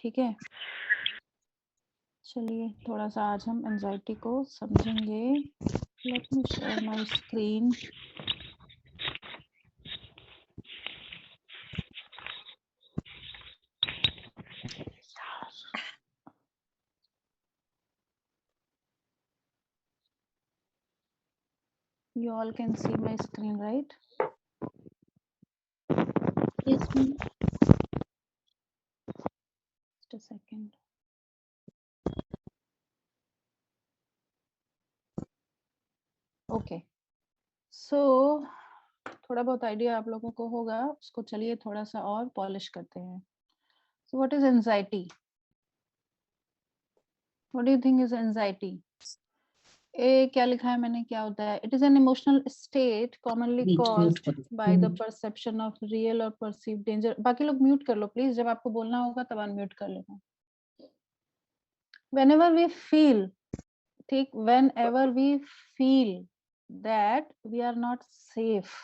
ठीक है, चलिए थोड़ा सा आज हम एंजाइटी को समझेंगे। Let me share my screen. You all can see my screen, right? Yes, ma'am. Just a second. Okay. So थोड़ा बहुत आइडिया आप लोगों को होगा, उसको चलिए थोड़ा सा और पॉलिश करते हैं। So what is anxiety? What do you think is anxiety? क्या लिखा है मैंने, क्या होता है? It is an emotional state commonly caused by the perception of real or perceived danger. बाकी लोग म्यूट कर लो प्लीज, जब आपको बोलना होगा तब अनम्यूट कर लेना। Whenever we feel, ठीक, whenever we feel that we are not safe,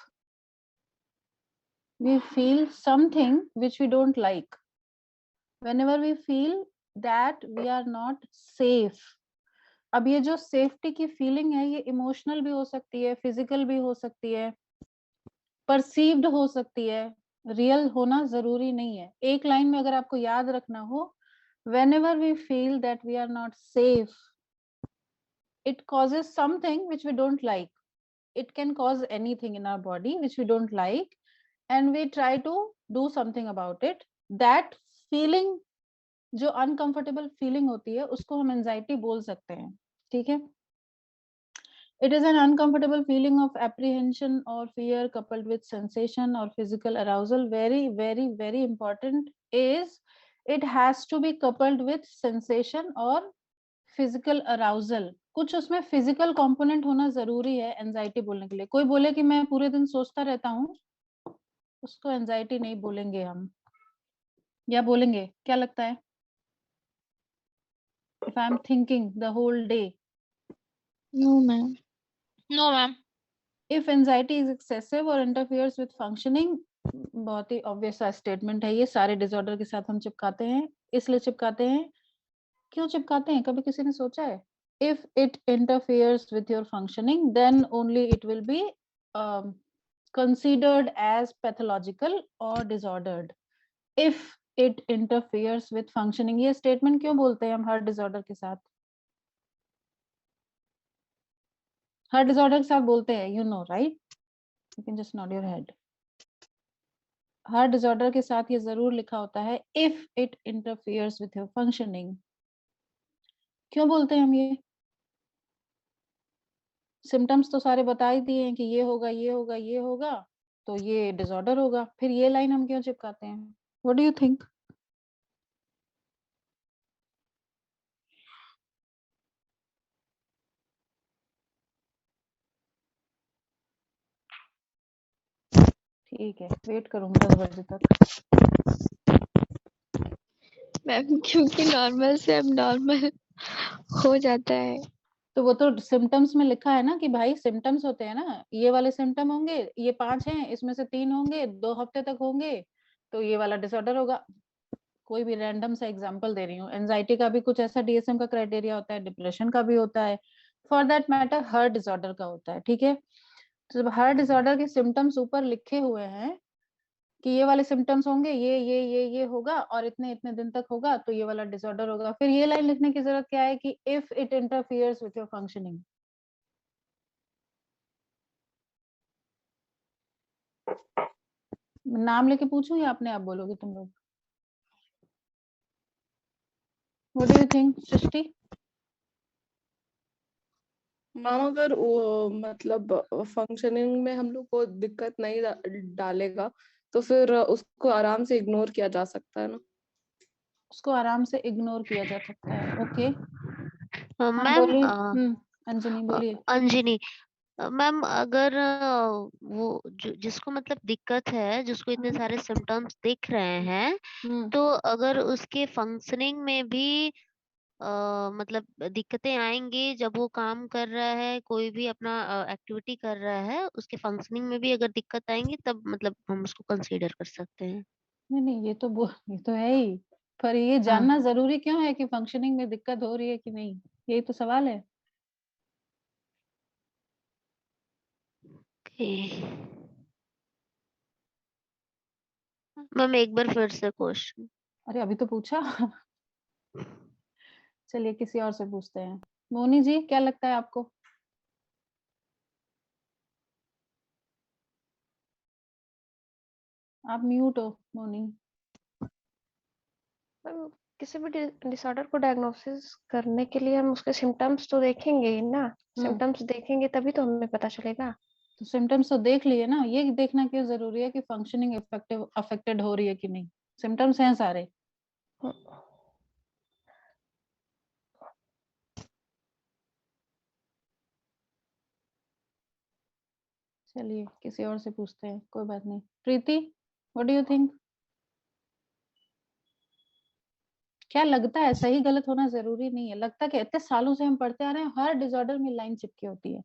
we feel something which we don't like. Whenever we feel that we are not safe, अब ये जो सेफ्टी की फीलिंग है, ये इमोशनल भी हो सकती है, फिजिकल भी हो सकती है, परसीव्ड हो सकती है, रियल होना जरूरी नहीं है। एक लाइन में अगर आपको याद रखना हो, whenever we feel that we are not safe, it causes something which we don't like. It can cause anything in our body which we don't like, and we try to do something about it. That feeling, जो uncomfortable feeling होती है, उसको हम anxiety बोल सकते हैं। ठीक है, it is an uncomfortable feeling of apprehension or fear coupled with sensation or physical arousal. Very very very important is it has to be coupled with sensation or physical arousal. कुछ उसमें physical component होना जरूरी है anxiety बोलने के लिए। कोई बोले कि मैं पूरे दिन सोचता रहता हूँ, उसको एंजाइटी नहीं बोलेंगे हम, या बोलेंगे? क्या लगता है? If I am thinking the whole day. No, ma'am. No, ma'am. If anxiety is excessive or interferes with functioning, बहुत ही ऑब्वियस सा स्टेटमेंट है ये, सारे डिसऑर्डर के साथ हम चिपकाते हैं। इसलिए चिपकाते हैं, क्यों चिपकाते हैं, कभी किसी ने सोचा है? If it interferes with your functioning, then only it will be considered as pathological or disordered. If it interferes with functioning, ये स्टेटमेंट क्यों बोलते हैं हम हर डिसऑर्डर के साथ? हर डिसऑर्डर के साथ बोलते हैं, you know, right? You can just nod your head. Her disorder के साथ ये जरूर लिखा होता है if it interferes with your functioning. क्यों बोलते हैं हम ये? सिम्टम्स तो सारे बता ही दिए हैं कि ये होगा, ये होगा, ये होगा, तो ये डिसऑर्डर होगा। फिर ये लाइन हम क्यों चिपकाते हैं? What do you think? ठीक है, वेट करूंगा 10 बजे तक। मैम क्योंकि नॉर्मल से अब नॉर्मल हो जाता है। तो वो तो सिम्टम्स में लिखा है ना कि भाई सिम्टम्स होते हैं ना, ये वाले सिम्टम होंगे, ये 5 हैं, इसमें से 3 होंगे, 2 हफ्ते तक होंगे, तो ये वाला डिसऑर्डर होगा। कोई भी रैंडम सा एग्जांपल दे रही हूँ। एंजाइटी का भी कुछ ऐसा डीएसएम का क्राइटेरिया होता है, डिप्रेशन का भी होता है, for that matter her disorder का होता है। ठीक है, तो जब हर डिसऑर्डर के सिम्टम्स ऊपर लिखे हुए हैं कि ये वाले सिम्टम्स होंगे, ये होगा और इतने इतने दिन तक होगा, तो ये वाला डिसऑर्डर होगा। फिर ये लाइन लिखने की जरूरत क्या है कि if it interferes with your functioning. नाम लेके पूछूं या अपने आप बोलोगे तुम लोग? What do you think Srishti? Ma'am अगर वो मतलब फंक्शनिंग में हम लोग को दिक्कत नहीं डालेगा तो फिर उसको आराम से इग्नोर किया जा सकता है ना? उसको आराम से इग्नोर किया जा सकता है, ओके। हाँ मैम बोलिए। अंजनी बोलिए। अंजनी मैम, अगर वो जिसको मतलब दिक्कत है, जिसको इतने सारे सिम्टम्स दिख रहे हैं, तो अगर उसके फंक्शनिंग में भी मतलब दिक्कतें आएंगी, जब वो काम कर रहा है, कोई भी अपना एक्टिविटी कर रहा है, उसके फंक्शनिंग में भी अगर दिक्कत आएंगी, तब मतलब हम उसको कंसीडर कर सकते हैं। नहीं नहीं, ये तो है ही। पर ये जानना जरूरी क्यों है कि फंक्शनिंग में दिक्कत हो रही है कि नहीं, यही तो सवाल है। मैम एक बार फिर से क्वेश्चन। अरे अभी तो पूछा। चलिए किसी और से पूछते हैं। मोनी जी क्या लगता है आपको? आप म्यूट हो मोनी। किसी भी डिसऑर्डर को डायग्नोसिस करने के लिए हम उसके सिम्टम्स तो देखेंगे ही ना। सिम्टम्स देखेंगे तभी तो हमें पता चलेगा। तो सिम्टम्स तो देख लिए ना, ये देखना क्यों जरूरी है कि फंक्शनिंग अफेक्टेड हो रही है कि नहीं? सिम्टम्स हैं सारे। चलिए किसी और से पूछते हैं, कोई बात नहीं। प्रीति, व्हाट डू यू थिंक? क्या लगता है? सही गलत होना जरूरी नहीं है। लगता है कि इतने सालों से हम पढ़ते आ रहे हैं, हर डिसऑर्डर में लाइन चिपकी होती है।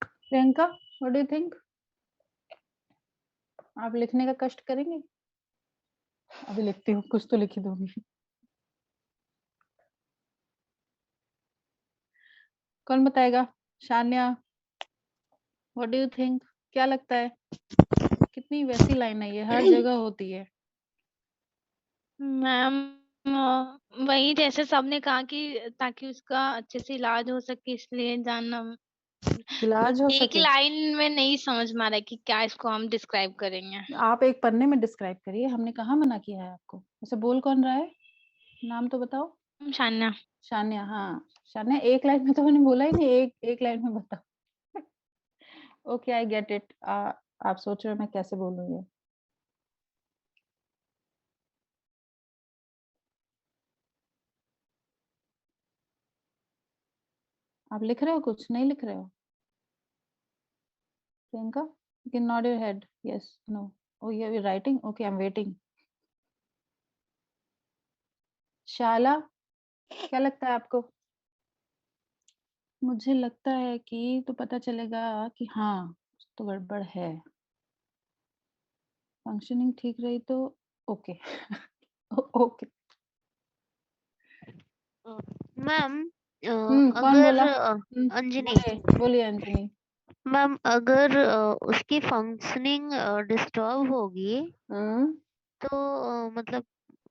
Priyanka, what do you think? आप लिखने का कष्ट करेंगे? अभी लिखती हूँ, कुछ तो लिखी दूंगी। कौन बताएगा? शान्या, व्हाट डू यू थिंक? क्या लगता है? कितनी वैसी लाइन है ये, हर जगह होती है। मैम वही जैसे सबने कहा कि ताकि उसका अच्छे से इलाज हो सके, इसलिए जानना। इलाज हो एक सके? लाइन में नहीं समझ में आ रहा है कि क्या इसको हम डिस्क्राइब करेंगे। आप एक पन्ने में डिस्क्राइब करिए, हमने कहाँ मना किया है आपको। वैसे बोल कौन रहा है? नाम तो बताओ। शान्या। शान्या, हाँ शान्या, एक लाइन में तो मैंने बोला ही नहीं, एक लाइन में बताओ। Okay I get it. आप सोच रहे हो मैं कैसे बोलूँ ये। आप लिख रहे हो? कुछ नहीं लिख रहे हो? Priyanka, you can nod your head. Yes, no. Oh, you're writing? Okay, I'm waiting. शाला, क्या लगता है आपको? मुझे लगता है कि तो पता चलेगा कि हाँ कुछ तो गड़बड़ है। फंक्शनिंग ठीक रही तो ओके। ओके। मैम कौन अगर बोला? अंजनी बोलिए अंजनी। मैम, अगर उसकी फंक्शनिंग डिस्टर्ब होगी तो मतलब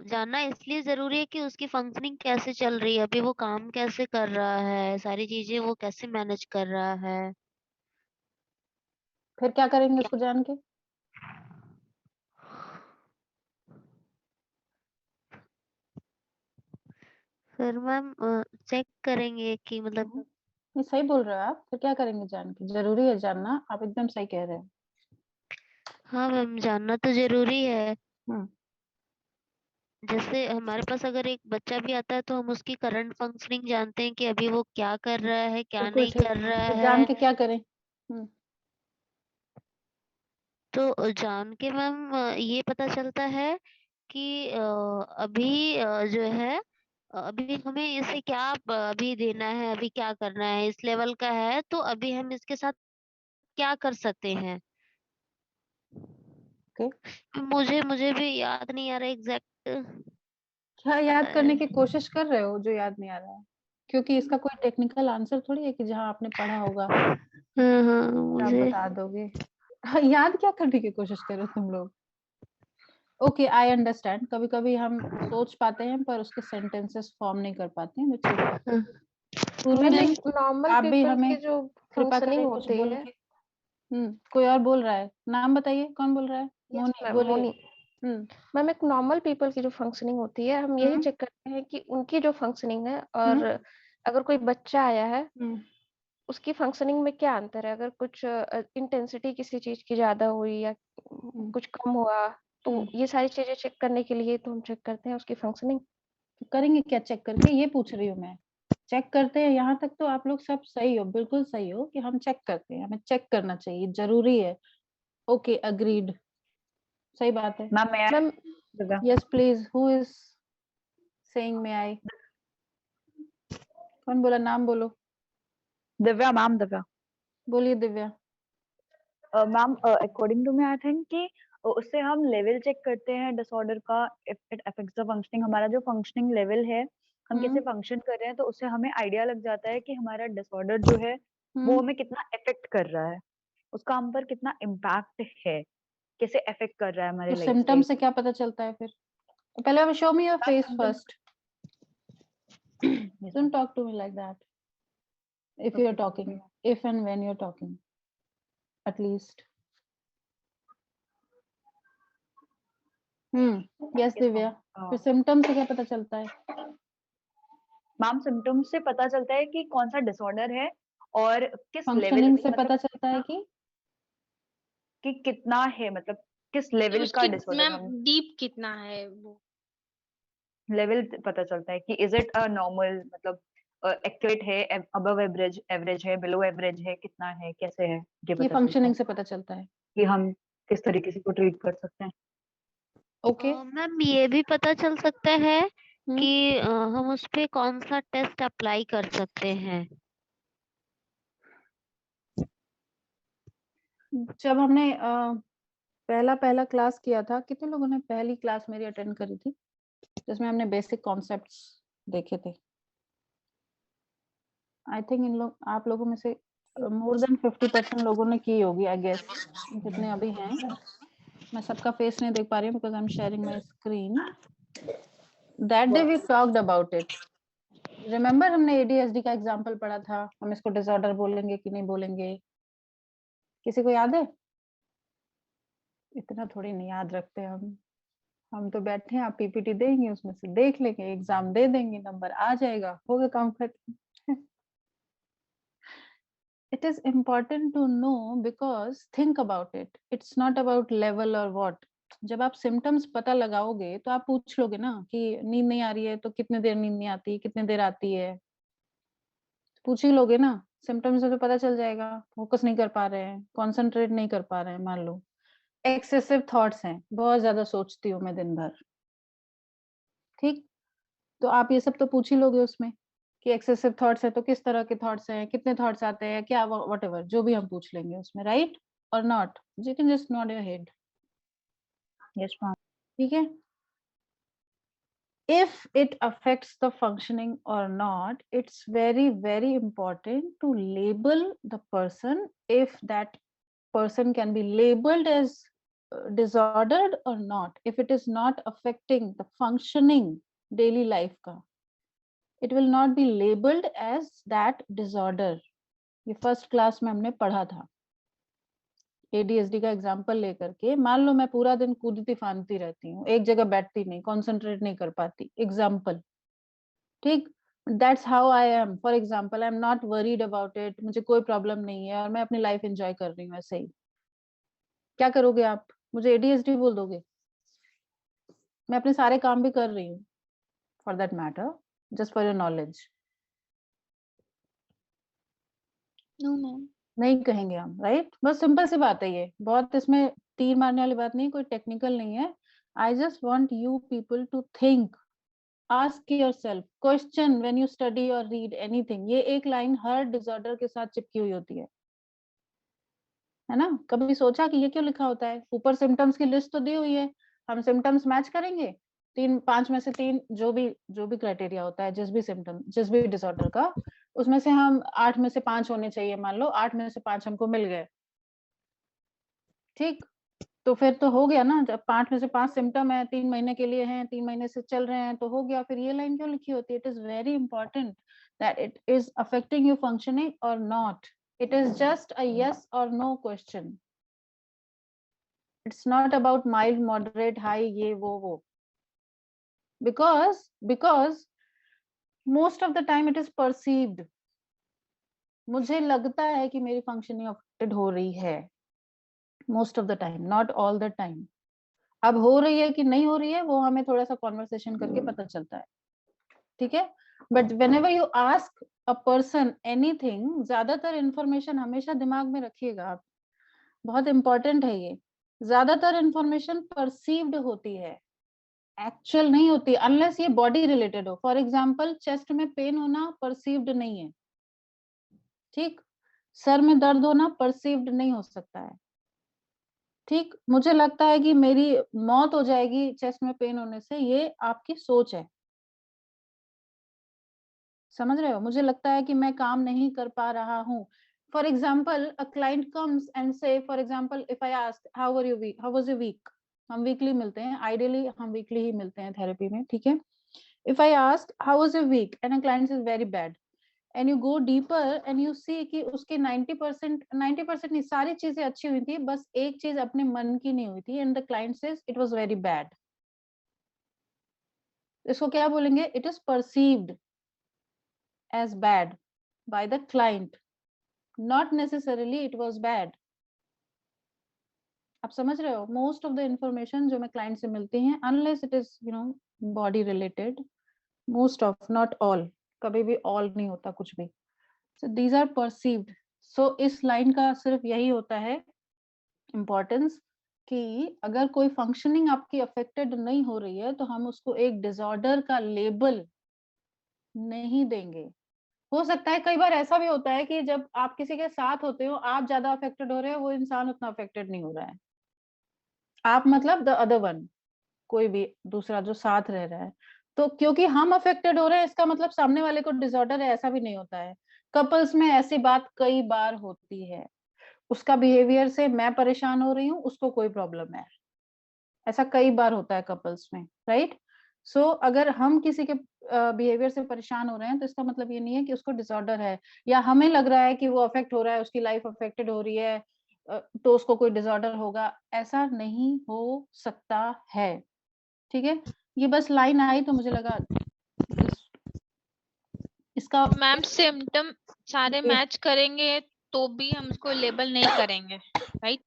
जानना इसलिए जरूरी है कि उसकी फंक्शनिंग कैसे चल रही है, अभी वो काम कैसे कर रहा है, सारी चीजें वो कैसे मैनेज कर रहा है। फिर क्या करेंगे उसको जान के? फिर मैम चेक करेंगे कि मतलब ये सही बोल रहे हो आप। फिर क्या करेंगे जान के? जरूरी है जानना, आप एकदम सही कह रहे हो। हाँ मैम, जानना तो जरूरी है। हम्म। जैसे हमारे पास अगर एक बच्चा भी आता है तो हम उसकी करंट फंक्शनिंग जानते हैं कि अभी वो क्या कर रहा है, क्या बिल्कुल नहीं ठीक। कर रहा फिर जान है। के क्या करें? तो जान के मैम ये पता चलता है कि अभी जो है अभी हमें इसे क्या अभी देना है, अभी क्या करना है, इस लेवल का है तो अभी हम इसके साथ क्या कर सकते हैं। मुझे मुझे भी याद नहीं आ रहा एग्जैक्ट। क्या याद करने की कोशिश कर रहे हो जो याद नहीं आ रहा है? क्योंकि इसका कोई टेक्निकल आंसर थोड़ी है कि जहाँ आपने पढ़ा होगा हाँ आप मुझे बता दोगे। याद क्या करने की कोशिश कर रहे हो तुम लोग? Okay I understand. कभी कभी हम सोच पाते हैं पर उसके सेंटेंसेस फॉर्म नहीं कर पाते हैं, which is okay. पूर्वी मैम दिन एक नॉर्मल आप भी पीपल हमें की जो कृपा फंक्शनिंग करें कुछ होती बोल है। के। कोई और बोल रहा है, नाम बताइए कौन बोल रहा है? यस मोनी मैम, बोलिए। मोनी। मैम एक नॉर्मल पीपल की जो फंक्शनिंग होती है, हम यही चेक करते हैं कि उनकी जो फंक्शनिंग है और अगर कोई बच्चा आया है उसकी फंक्शनिंग में क्या अंतर है। अगर कुछ इंटेंसिटी किसी चीज की ज्यादा हुई या कुछ कम हुआ तो ये सारी चीजें चेक करने के लिए तो हम चेक करते हैं उसकी फंक्शनिंग। करेंगे क्या चेक करके? ये पूछ रही हूँ मैं। चेक करते हैं, यहाँ तक तो आप लोग सब सही हो, बिल्कुल सही हो कि हम चेक करते हैं, हमें चेक करना चाहिए, जरूरी है। ओके अग्रीड, सही बात है। Ma'am yes please, who is saying may I? कौन बोला? नाम बोलो। दिव्या मैम, दिव्या। बोलिए Divya. Ma'am according to me I think कि उससे हम लेवल चेक करते हैं डिसऑर्डर का, if it affects the functioning, हमारा जो फंक्शनिंग लेवल है, हम कैसे फंक्शन कर रहे हैं, तो उससे हमें आइडिया लग जाता है कि हमारा डिसऑर्डर जो है वो हमें कितना इफेक्ट कर रहा है, उसका हम पर कितना इम्पैक्ट है, कैसे इफेक्ट कर रहा है हमारे तो लाइफ सिम्टम से क्या पता चलता है फिर? पहले अब show me your face first. Don't talk to me like that. If you're talking, if and when you're talking, at least. Yes, Divya. फिर सिम्टम से क्या पता चलता है? मैम सिम्टम से पता चलता है कि कौन सा डिसऑर्डर है और किस लेवल, फंक्शनिंग से पता चलता है कि कितना है, मतलब किस लेवल का उसकी डिसऑर्डर, मैम हम डीप कितना है वो लेवल पता चलता है कि इज इट अ नॉर्मल, मतलब एक्यूरेट है, अबव एवरेज, एवरेज है, बिलो एवरेज है, कितना है, कैसे है, ये फंक्शनिंग से पता चलता है कि हम किस तरीके से को ट्रीट कर सकते हैं. ओके. मैम ये भी पता चल सकता है कि हम उस पे कौन सा टेस्ट अप्लाई कर सकते हैं. जब हमने पहला क्लास किया था, कितने लोगों ने पहली क्लास मेरी अटेंड करी थी, जिसमें हमने बेसिक कॉन्सेप्ट्स देखे थे? आई थिंक आप लोगों में से मोर देन 50% लोगों ने की होगी, आई गेस, जितने अभी हैं. मैं सबका फेस नहीं देख पा रही हूँ because I am sharing my screen. That day we talked about it. Remember हमने ADHD का एग्जांपल पढ़ा था, हम इसको डिसऑर्डर बोलेंगे कि नहीं बोलेंगे? किसी को याद है? इतना थोड़ी नहीं याद रखते हम तो बैठे हैं, आप PPT देंगे, उसमें से देख लेंगे, एग्जाम दे देंगे, नंबर आ जाएगा, होगा काम खत्म. It is important to know because think about it. It's not about level or what. जब आप सिम्टम्स पता लगाओगे तो आप पूछ लोगे ना कि नींद नहीं आ रही है तो कितने देर नींद नहीं आती, कितने देर आती है, पूछ ही लोगे ना. सिम्टम्स से तो पता चल जाएगा. फोकस नहीं कर पा रहे हैं, कॉन्सेंट्रेट नहीं कर पा रहे हैं, मान लो एक्सेसिव थॉट्स हैं, बहुत ज्यादा सोचती हूँ मैं दिन भर, ठीक, तो आप ये सब तो पूछ ही लोगे उसमें कि एक्सेसिव थॉट्स है तो किस तरह के थॉट्स हैं, कितने थॉट्स आते हैं, क्या, व्हाटएवर जो भी हम पूछ लेंगे उसमें, राइट और not. You can just nod your head. Yes ma'am. ठीक है. If it affects the functioning or not, it's very important to label the person. If that person can be labeled as disordered or not, if it is not affecting the functioning daily life ka, it will not be labeled as that disorder. ये first class में हमने पढ़ा था. ADHD का example लेकर के, मान लो मैं पूरा दिन कूदती फांदती रहती हूँ, एक जगह बैठती नहीं, कंसंट्रेट नहीं कर पाती, एग्जांपल, ठीक, that's how I am. For example, I am not worried about it, मुझे कोई प्रॉब्लम नहीं है और मैं अपनी लाइफ एंजॉय कर रही हूँ ऐसे ही. क्या करोगे आप? मुझे ADHD बोल दोगे? मैं अपने सारे काम भी कर रही हूँ, for that matter, just for your knowledge. No ma'am नहीं कहेंगे हम, राइट. बस सिंपल सी बात है ये, बहुत इसमें तीर मारने वाली बात नहीं, कोई टेक्निकल नहीं है. I just want you people to think, ask yourself question when you study और रीड एनीथिंग. ये एक लाइन हर डिसऑर्डर के साथ चिपकी हुई होती है ना. कभी सोचा कि ये क्यों लिखा होता है? ऊपर सिम्टम्स की लिस्ट तो दी हुई है, हम सिम्टम्स मैच करेंगे, 5 में से 3 जो भी क्राइटेरिया होता है, जिस भी सिम्टम, जिस भी डिसऑर्डर का, उसमें से हम 8 में से 5 होने चाहिए. मान लो 8 में से 5 हमको मिल गए, ठीक, तो फिर तो हो गया ना. जब 5 में से 5 सिम्टम है, 3 महीने के लिए हैं, 3 महीने से चल रहे हैं, तो हो गया. फिर ये लाइन क्यों लिखी होती है? It is very important that it is affecting you functioning और not. It is just a yes or no question. It's not about mild, moderate, high, ये वो. Because most of the time it is perceived. मुझे लगता है कि मेरी functioning affected हो रही है. Most of the time, not all the time. अब हो रही है कि नहीं हो रही है, वो हमें थोड़ा सा conversation करके पता चलता है, ठीक है. But whenever you ask a person anything, ज्यादातर information हमेशा दिमाग में रखिएगा आप, बहुत इंपॉर्टेंट है ये. ज्यादातर इंफॉर्मेशन परसीव्ड होती है, एक्चुअल नहीं होती, अनलेस ये बॉडी रिलेटेड हो. फॉर एग्जांपल, चेस्ट में पेन होना परसीव्ड नहीं है, ठीक, सर में दर्द होना परसीव्ड नहीं हो सकता है. ठीक, मुझे लगता है कि मेरी मौत हो जाएगी चेस्ट में पेन होने से, ये आपकी सोच है। समझ रहे हो? मुझे लगता है कि मैं काम नहीं कर पा रहा हूँ। For example a client comes and say, for example if I ask how are you week, how was your week, हम वीकली मिलते हैं, आइडियली हम वीकली ही मिलते हैं थेरेपी में, ठीक है। If I ask how was your week and a client is very bad, and you go deeper and you see कि उसके 90% नहीं, सारी चीजें अच्छी हुई थी, बस एक चीज अपने मन की नहीं हुई थी, and the client says it was very bad. इसको क्या बोलेंगे? It is perceived as bad by the client, not necessarily it was bad. आप समझ रहे हो? मोस्ट ऑफ द इंफॉर्मेशन जो मैं क्लाइंट से मिलती हैं, unless it is body related, most of, not all, कभी भी ऑल नहीं होता कुछ भी, सो दीज आर परसीव्ड। सो इस लाइन का सिर्फ यही होता है इम्पोर्टेंस कि अगर कोई फंक्शनिंग आपकी अफेक्टेड नहीं हो रही है तो हम उसको एक डिसऑर्डर का लेबल नहीं देंगे। हो सकता है कई बार ऐसा भी होता है कि जब आप किसी के साथ होते हो, आप ज्यादा अफेक्टेड हो रहे हो, वो इंसान उतना अफेक्टेड नहीं हो रहा है। आप मतलब द अदर वन, कोई भी दूसरा जो साथ रह रहा है। तो क्योंकि हम अफेक्टेड हो रहे हैं, इसका मतलब सामने वाले को डिसऑर्डर है, ऐसा भी नहीं होता है। कपल्स में ऐसी बात कई बार होती है, उसका बिहेवियर से मैं परेशान हो रही हूँ, उसको कोई प्रॉब्लम है, ऐसा कई बार होता है कपल्स में, राइट। सो अगर हम किसी के बिहेवियर से परेशान हो रहे हैं तो इसका मतलब ये नहीं है कि उसको डिसऑर्डर है, या हमें लग रहा है कि वो अफेक्ट हो रहा है, उसकी लाइफ अफेक्टेड हो रही है, तो उसको कोई डिसऑर्डर होगा, ऐसा नहीं हो सकता है। ठीक है, ये बस लाइन आई तो मुझे लगा इसका मैम सिम्टम सारे मैच करेंगे तो भी हम उसको लेबल नहीं करेंगे, right?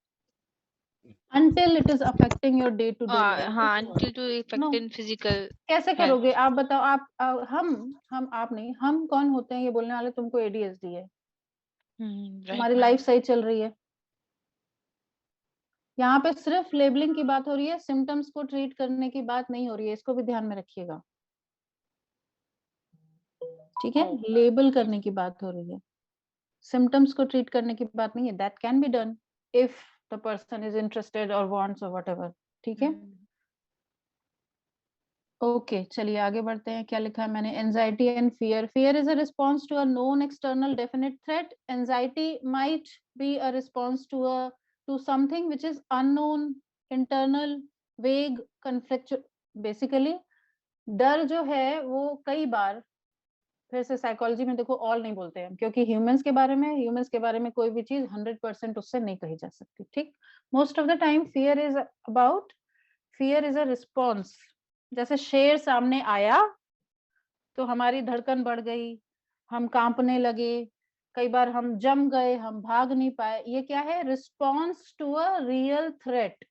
until it is affecting your day to day life. हाँ, due to effect No. in physical कैसे health. करोगे आप बताओ? आप हम आप नहीं, हम कौन होते हैं ये बोलने वाले तुमको एडीएचडी है, तुम्हारी लाइफ सही चल रही है। यहाँ पे सिर्फ लेबलिंग की बात हो रही है, सिम्टम्स को ट्रीट करने की बात नहीं हो रही है, इसको भी ध्यान में रखिएगा, ठीक है। लेबल करने की बात हो रही है, सिम्टम्स को ट्रीट करने की बात नहीं है। That can be done if the person is interested और वांट्स और व्हाटएवर, ठीक है। ओके चलिए आगे बढ़ते हैं। क्या लिखा है मैंने? Anxiety and fear. Fear is a response to a known external definite threat. Anxiety might be a response to something which is unknown, internal, vague, conflictual. Basically डर जो है वो कई बार, फिर से साइकोलॉजी में देखो ऑल नहीं बोलते हैं, क्योंकि ह्यूमंस के बारे में कोई भी चीज 100% उससे नहीं कही जा सकती, ठीक। Most of the time fear is a response. जैसे शेर सामने आया तो हमारी धड़कन बढ़ गई, हम कांपने लगे, कई बार हम जम गए, हम भाग नहीं पाए, ये क्या है? Response to a real threat,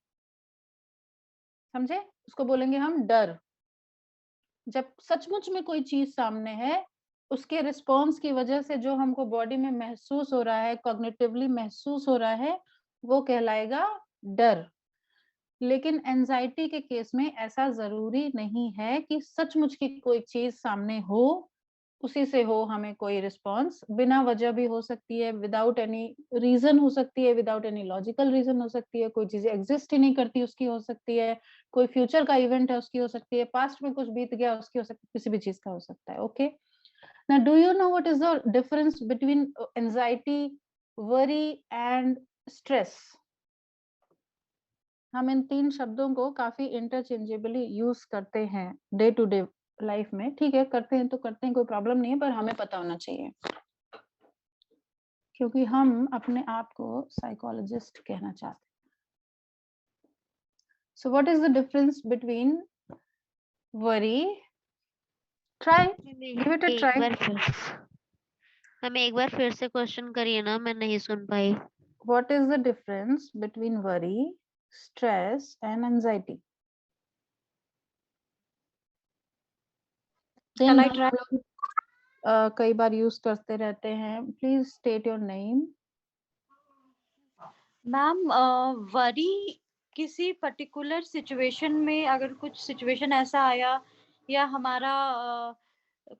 समझे? उसको बोलेंगे हम डर। जब सचमुच में कोई चीज सामने है, उसके रिस्पॉन्स की वजह से जो हमको बॉडी में महसूस हो रहा है, कॉग्निटिवली महसूस हो रहा है, वो कहलाएगा डर। लेकिन एंजाइटी के केस में ऐसा जरूरी नहीं है कि सचमुच की कोई चीज सामने हो उसी से हो हमें कोई रिस्पॉन्स। बिना वजह भी हो सकती है, विदाउट एनी रीजन हो सकती है, विदाउट एनी लॉजिकल रीजन हो सकती है, कोई चीज एग्जिस्ट ही नहीं करती उसकी हो सकती है, कोई फ्यूचर का इवेंट है उसकी हो सकती है, पास्ट में कुछ बीत गया उसकी हो सकती है, किसी भी चीज का हो सकता है। Okay, now do you know what is the difference between anxiety, worry and stress? हम इन तीन शब्दों को काफी इंटरचेंजेबली यूज करते हैं डे टू डे लाइफ में, ठीक है, करते हैं तो करते हैं, कोई प्रॉब्लम नहीं है, पर हमें पता होना चाहिए, क्योंकि हम अपने आप को साइकोलॉजिस्ट कहना चाहते हैं। So what is the difference between worry? Try, give it a try. हमें एक बार फिर से क्वेश्चन करिए ना, मैं नहीं सुन पाई। What is the difference between worry, stress and anxiety? कई बार यूज करते रहते हैं। Please state your name. Ma'am worry किसी पर्टिकुलर सिचुएशन में, अगर कुछ सिचुएशन ऐसा आया या हमारा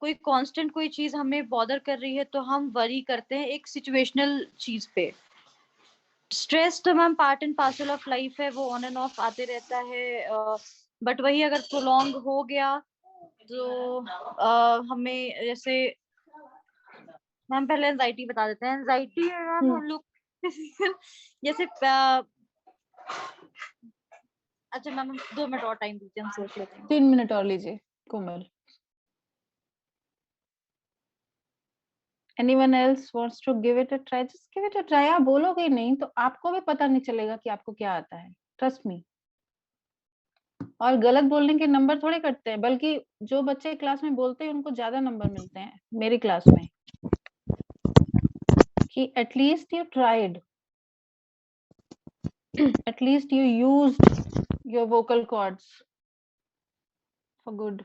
कोई कांस्टेंट कोई चीज हमें बॉदर कर रही है तो हम वरी करते हैं एक सिचुएशनल चीज पे। स्ट्रेस तो ma'am part and parcel of life है, वो ऑन एंड ऑफ आते रहता है, बट वही अगर प्रोलॉन्ग हो गया तो हमें जैसे मैम पहले एंजाइटी बता देते हैं। एंजाइटी में मैम हम लोग जैसे अच्छा मैम 2 मिनट और टाइम दीजिए, हम सोच लेते हैं। 3 मिनट और लीजिए कोमल। Anyone else wants to give it a try? Just give it a try. आप बोलोगे ही नहीं तो आपको भी पता नहीं चलेगा कि आपको क्या आता है, ट्रस्ट मी। और गलत बोलने के नंबर थोड़े कटते हैं, बल्कि जो बच्चे क्लास में बोलते हैं उनको ज्यादा नंबर मिलते हैं मेरी क्लास में, कि at least you tried, at least you used your vocal cords for good.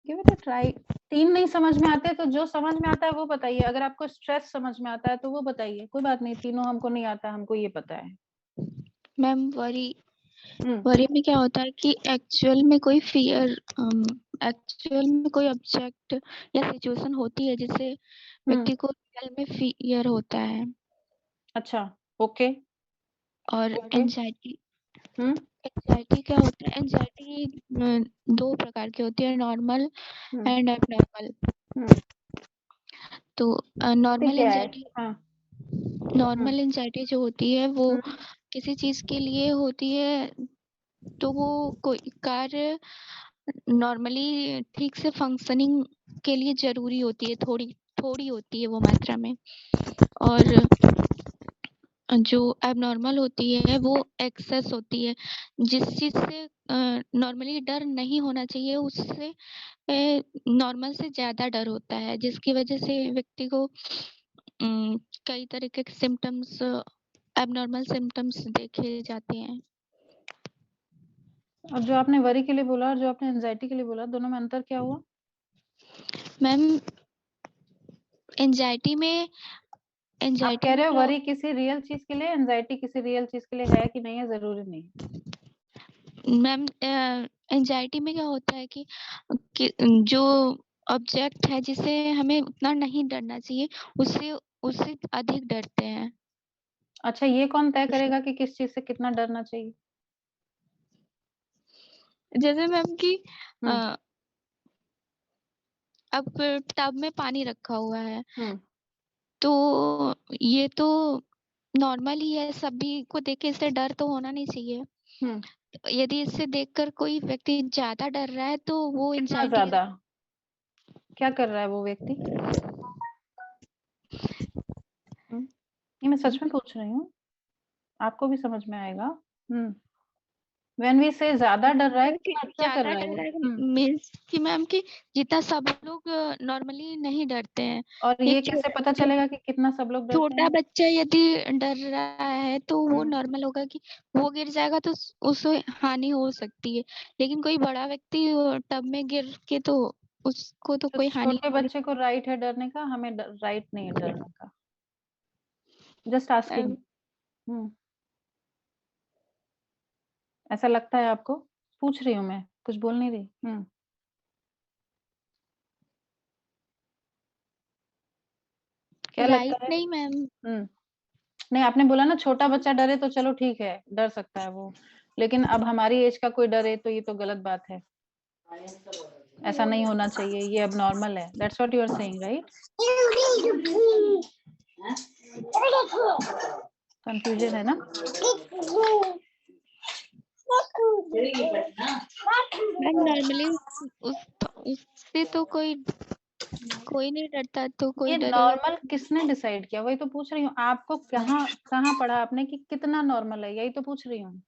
Give it a try. 3 नहीं समझ में आते तो जो समझ में आता है वो बताइए। अगर आपको स्ट्रेस समझ में आता है तो वो बताइए, कोई बात नहीं, तीनों हमको नहीं आता, हमको ये पता है। मैम वरी में क्या होता है कि एक्चुअल में कोई ऑब्जेक्ट या सिचुएशन होती है जिससे व्यक्ति को रियल में फियर होता है। अच्छा, ओके। और एंजाइटी क्या होता है? एंजाइटी 2 प्रकार की होती है, नॉर्मल एंड एबनॉर्मल। तो नॉर्मल एंजाइटी जो होती है वो किसी चीज के लिए होती है, तो वो कोई कार्य नॉर्मली ठीक से फंक्शनिंग के लिए जरूरी होती है, थोड़ी होती है वो मात्रा में। और जो एबनॉर्मल होती है वो एक्सेस होती है, जिस चीज से नॉर्मली डर नहीं होना चाहिए उससे नॉर्मल से ज्यादा डर होता है, जिसकी वजह से व्यक्ति को कई तरह के सिम्टम्स, एबनॉर्मल सिम्टम्स देखे जाते हैं। और जो आपने वरी के लिए बोला और जो आपने एंजाइटी के लिए बोला, दोनों में अंतर क्या हुआ? मैम एंजाइटी आप कह रहे हो वरी किसी रियल चीज के लिए, एंजाइटी किसी रियल चीज के लिए है कि नहीं है, जरूरी नहीं। मैम एंजाइटी में क्या होता है कि जो ऑब्जेक्ट है जिसे हमें उतना नहीं डरना चाहिए उससे अधिक डरते हैं। अच्छा, ये कौन तय करेगा कि किस चीज से कितना डरना चाहिए? जैसे मैम कि अब टब में पानी रखा हुआ है, तो ये तो नॉर्मल ही है, सभी को देख के इससे डर तो होना नहीं चाहिए। यदि इससे देखकर कोई व्यक्ति ज्यादा डर रहा है तो वो एंजाइटी। ज्यादा क्या कर रहा है वो व्यक्ति? ये मैं सच में पूछ रही हूँ, आपको भी समझ में आएगा। When we say ज्यादा डर रहा है, क्या कर रहा है? मीन्स कि मैम कि जितना सब लोग नॉर्मली नहीं डरते हैं। और ये कैसे पता चलेगा कि कितना सब लोग डरते हैं? छोटा बच्चा यदि डर रहा है तो वो नॉर्मल होगा कि वो गिर जाएगा तो उसे हानि हो सकती है, लेकिन कोई बड़ा व्यक्ति टब में गिर के तो उसको तो कोई हानि। छोटे बच्चे को राइट है डरने का, हमें राइट नहीं है डरने का। Just asking. ऐसा लगता है आपको? पूछ रही हूँ मैं, कुछ बोल नहीं रही। क्या लगता है? नहीं मैम। नहीं, आपने बोला ना छोटा बच्चा डरे तो चलो ठीक है, डर सकता है वो, लेकिन अब हमारी एज का कोई डरे तो ये तो गलत बात है, ऐसा नहीं होना चाहिए, ये अब नॉर्मल है। That's what you are saying, right? Confusion है ना? नॉर्मली उससे तो कोई नहीं डरता, तो कोई ये नॉर्मल किसने डिसाइड किया? वही तो पूछ रही हूँ, आपको कहाँ पढ़ा आपने कि कितना नॉर्मल है, यही तो पूछ रही हूँ।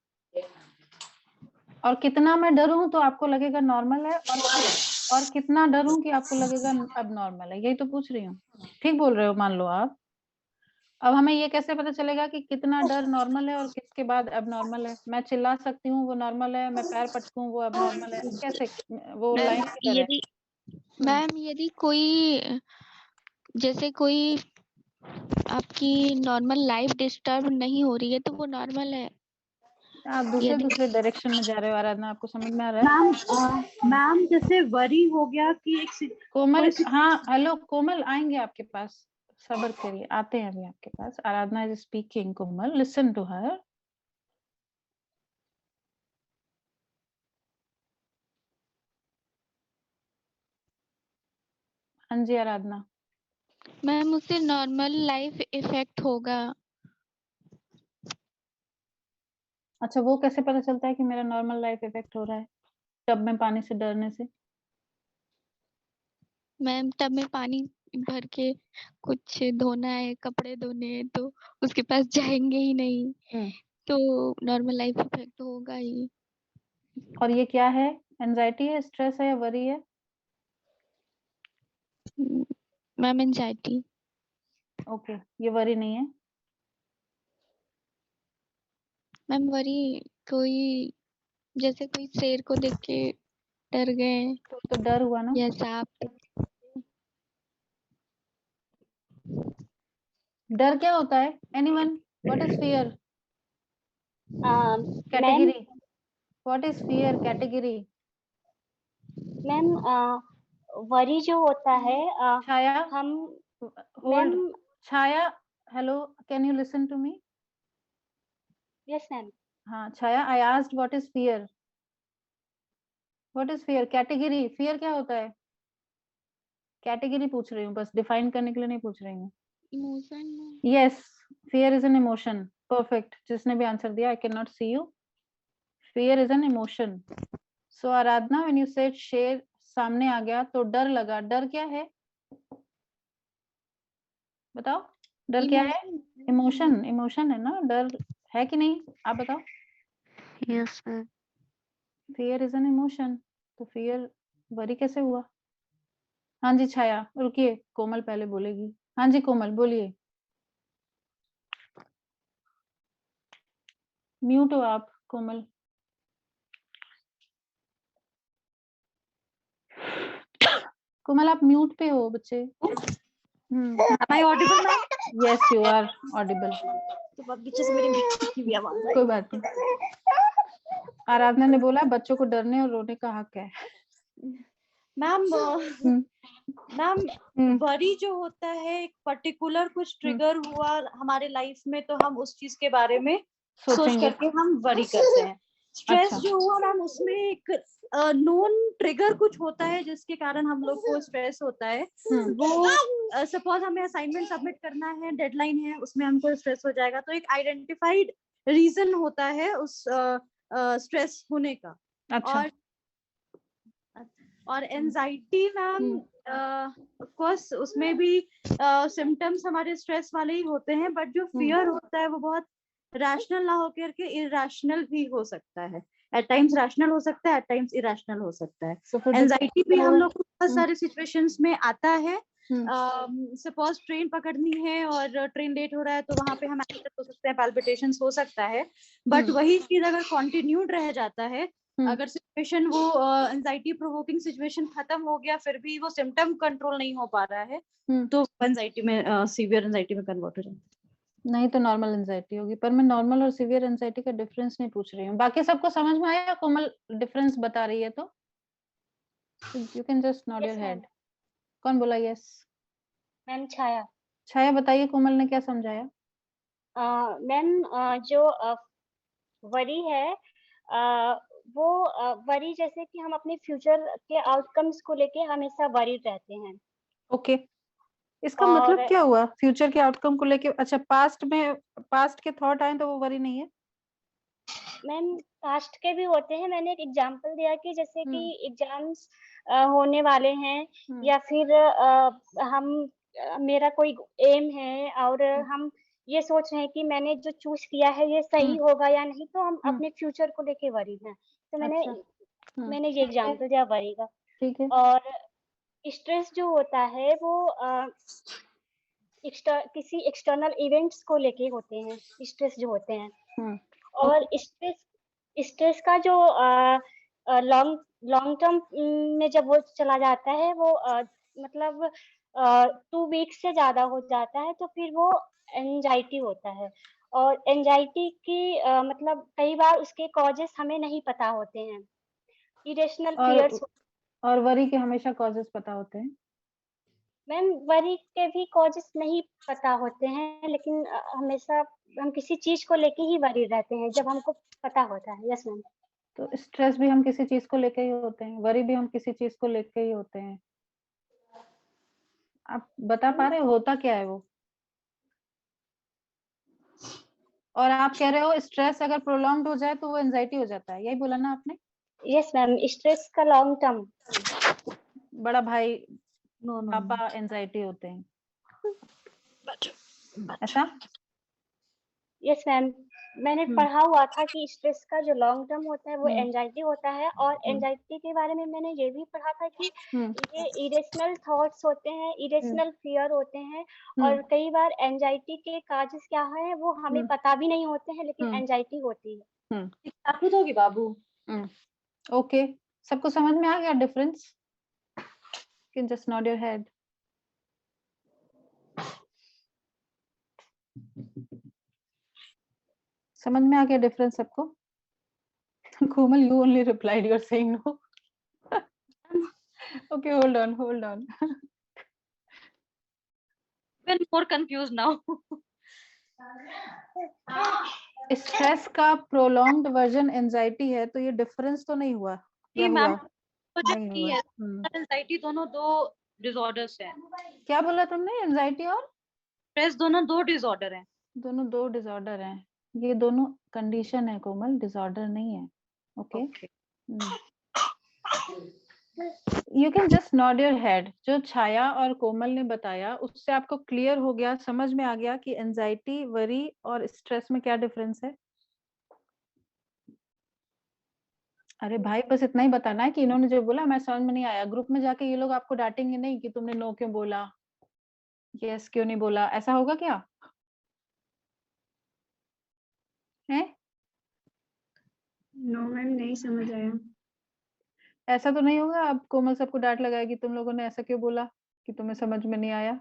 और कितना मैं डरूं तो आपको लगेगा नॉर्मल है, और कितना डरूं कि आपको लगेगा अब नॉर्मल है, यही तो पूछ रही हूँ। ठीक बोल रहे हो, मान लो आप। अब हमें ये कैसे पता चलेगा कि कितना डर नॉर्मल है और किसके बाद अब नॉर्मल है? मैं चिल्ला सकती हूँ वो नॉर्मल है, मैं पैर पटकूं वो अब नॉर्मल है, कैसे? वो लाइन किधर है? मैम यदि कोई जैसे कोई आपकी नॉर्मल लाइफ डिस्टर्ब नहीं हो रही है तो वो नॉर्मल है। आप दूसरे दूसरे डायरेक्शन में जा रहे हो आराधना, आपको समझ में आ रहा है? मैम जैसे वरी हो गया कि एक कोमल, हाँ हेलो कोमल, आएंगे आपके पास, सब्र करिए, आते हैं अभी आपके पास। Aradhana is speaking, Komal listen to her. हाँ जी आराधना। मैम उससे नॉर्मल लाइफ इफेक्ट होगा। अच्छा, वो कैसे पता चलता है कि मेरा नॉर्मल लाइफ इफेक्ट हो रहा है टब में पानी से डरने से? मैम टब में पानी भर के कुछ धोना है, कपड़े धोने हैं, तो उसके पास जाएंगे ही नहीं, तो नॉर्मल लाइफ इफेक्ट होगा ही। और ये क्या है? एंजाइटी है, स्ट्रेस है या वरी है? Ma'am anxiety. ओके, ये वरी नहीं है। मैम वरी कोई, जैसे कोई शेर को देख के डर गए, तो डर हुआ ना? या सांप। डर क्या होता है? Anyone, what is fear? Category, what is fear category? Ma'am worry जो होता है छाया, हम hold. Chhaya, hello, can you listen to me? Yes ma'am. हाँ Chhaya, I asked what is fear. What is fear category? Fear क्या होता है? कैटेगरी पूछ रही हूँ, बस डिफाइन करने के लिए नहीं पूछ रही हूँ। Emotion. Yes, fear is an emotion. Perfect, जिसने भी आंसर दिया, I can not see you. Fear is an emotion. So Aradhana, when you said शेर सामने आ गया तो डर लगा, डर क्या है बताओ? डर क्या है? इमोशन, इमोशन है ना, डर है कि नहीं, आप बताओ। Yes ma'am. Fear is an emotion, तो फियर वरी कैसे हुआ? हाँ जी छाया, रुकिए, कोमल पहले बोलेगी। हाँ जी कोमल बोलिए, म्यूट हो आप कोमल। कोमल आप म्यूट पे हो बच्चे। Am I audible now? Yes you are audible. तो पीछे से मेरी मिट्टी की भी आवाज आई। कोई बात नहीं। आराधना ने बोला बच्चों को डरने और रोने का हक है। मैम मैम वरी जो होता है एक पर्टिकुलर कुछ ट्रिगर हुआ हमारे लाइफ में, तो हम उस चीज के बारे में सोच करके हम वरी करते हैं। स्ट्रेस जो हुआ मैम, उसमें एक नोन ट्रिगर कुछ होता है जिसके कारण हम लोग को स्ट्रेस होता है। वो सपोज हमें असाइनमेंट सबमिट करना है, डेडलाइन है, उसमें हमको स्ट्रेस हो जाएगा, तो एक आइडेंटिफाइड रीजन होता है उस स्ट्रेस होने का। अच्छा। और एंजाइटी मैम ऑफ कोर्स उसमें भी सिम्टम्स हमारे स्ट्रेस वाले ही होते हैं, बट जो फियर होता है वो बहुत रैशनल ना होकर के इरेशनल भी हो सकता है। एट टाइम्स रैशनल हो सकता है, एट टाइम्स इरेशनल हो सकता है। एंजाइटी भी हम लोग को बहुत सारे सिचुएशंस में आता है। सपोज ट्रेन पकड़नी है और ट्रेन लेट हो रहा है, तो वहां पे हम एंग्जाइटी हो सकते हैं, पैल्पिटेशंस हो सकता है, बट वही चीज अगर कंटिन्यूड रह जाता है, अगर सिचुएशन वो एंजाइटी प्रोवोकिंग सिचुएशन खत्म हो गया फिर भी वो सिम्टम कंट्रोल नहीं हो पा रहा है, तो एंजाइटी में सीवियर एंजाइटी में कन्वर्ट हो जाता है। नहीं तो नॉर्मल एंजाइटी होगी, पर मैं नॉर्मल और सीवियर एंजाइटी का डिफरेंस नहीं पूछ रही हूँ। बाकी सबको समझ में आया? कोमल डिफरेंस बता रही है तो you can just nod your head. कौन बोला यस? मैम छाया। छाया बताइए कोमल ने क्या समझाया? मैम जो वरी है वो वरी जैसे कि हम अपने फ्यूचर के आउटकम्स को लेके हमेशा वरीड रहते हैं। ओके, इसका मतलब क्या हुआ फ्यूचर के आउटकम को लेके? अच्छा, पास्ट के थॉट आए तो वो वरी नहीं है? मैम पास्ट के भी होते हैं। मैंने एक एग्जांपल दिया कि जैसे कि एग्जाम्स होने वाले हैं, या फिर मेरा कोई एम है और हम ये सोच रहे हैं कि मैंने जो चूज किया है ये सही होगा या नहीं, तो हम अपने फ्यूचर को लेके वरी हैं। तो मैंने ये एग्जांपल दिया वरी का। ठीक है। और स्ट्रेस जो होता है वो किसी एक्सटर्नल इवेंट्स को लेके होते हैं, स्ट्रेस जो होते हैं। और स्ट्रेस का जो लॉन्ग टर्म में जब वो चला जाता है, वो मतलब 2 वीक्स से ज्यादा हो जाता है, तो फिर वो एंजाइटी होता है। और एंजाइटी की मतलब कई बार उसके कॉजेस हमें नहीं पता होते हैं। इरेशनल फियर्स और वरी के हमेशा कॉजेस पता होते हैं। मैम वरी के भी कॉजेस नहीं पता होते हैं, लेकिन हमेशा हम किसी चीज को लेके ही वरी रहते हैं जब हमको पता होता है। Yes ma'am. तो स्ट्रेस भी हम किसी चीज को लेके ही होते हैं, वरी भी हम किसी चीज को लेके ही होते हैं। आप बता पा रहे हो होता क्या है वो? और आप कह रहे हो स्ट्रेस अगर प्रोलॉन्ग्ड हो जाए तो वो एंजाइटी हो जाता है, यही बोला ना आपने? यस मैम, स्ट्रेस का लॉन्ग टर्म। बड़ा भाई नो नो पापा एंजाइटी होते हैं ऐसा? यस मैम, मैंने पढ़ा हुआ था कि स्ट्रेस का जो लॉन्ग टर्म होता है वो एंजाइटी होता है, और एंजाइटी के बारे में मैंने ये भी पढ़ा था कि ये इरेशनल थॉट्स होते हैं, इरेशनल फियर होते हैं, और कई बार एंजाइटी के काजेस क्या है वो हमें पता भी नहीं होते हैं, लेकिन एंजाइटी होती है। आपको दोगी बाबू? ओके, सबको समझ में आ गया difference? Can just nod your head. समझ में आ गया डिफरेंस सबको? Komal, you only replied, you're saying no. Okay, hold on. I'm more confused now. Stress का प्रोलॉन्ग्ड वर्जन एंजाइटी है, तो ये डिफरेंस तो नहीं हुआ? जी मैम, नहीं हुआ। एंजाइटी दोनों दो डिसऑर्डर्स हैं। क्या बोला तुमने? एंजाइटी और स्ट्रेस दोनों दो डिसऑर्डर हैं। दोनों दो डिसऑर्डर हैं। ये दोनों कंडीशन है कोमल, डिसऑर्डर नहीं है। Okay, you can just nod your head. जो छाया और कोमल ने बताया उससे आपको क्लियर हो गया, समझ में आ गया कि एंजाइटी, वरी और स्ट्रेस में क्या डिफरेंस है? अरे भाई, बस इतना ही बताना है कि इन्होंने जो बोला मैं समझ में नहीं आया। ग्रुप में जाके ये लोग आपको डांटेंगे नहीं कि तुमने नो क्यों बोला, यस क्यों नहीं बोला, ऐसा होगा क्या? है? नो मैम, नहीं समझ आया। ऐसा तो नहीं होगा अब कोमल सबको डांट लगाएगी तुम लोगों ने ऐसा क्यों बोला कि तुम्हें समझ में नहीं आया?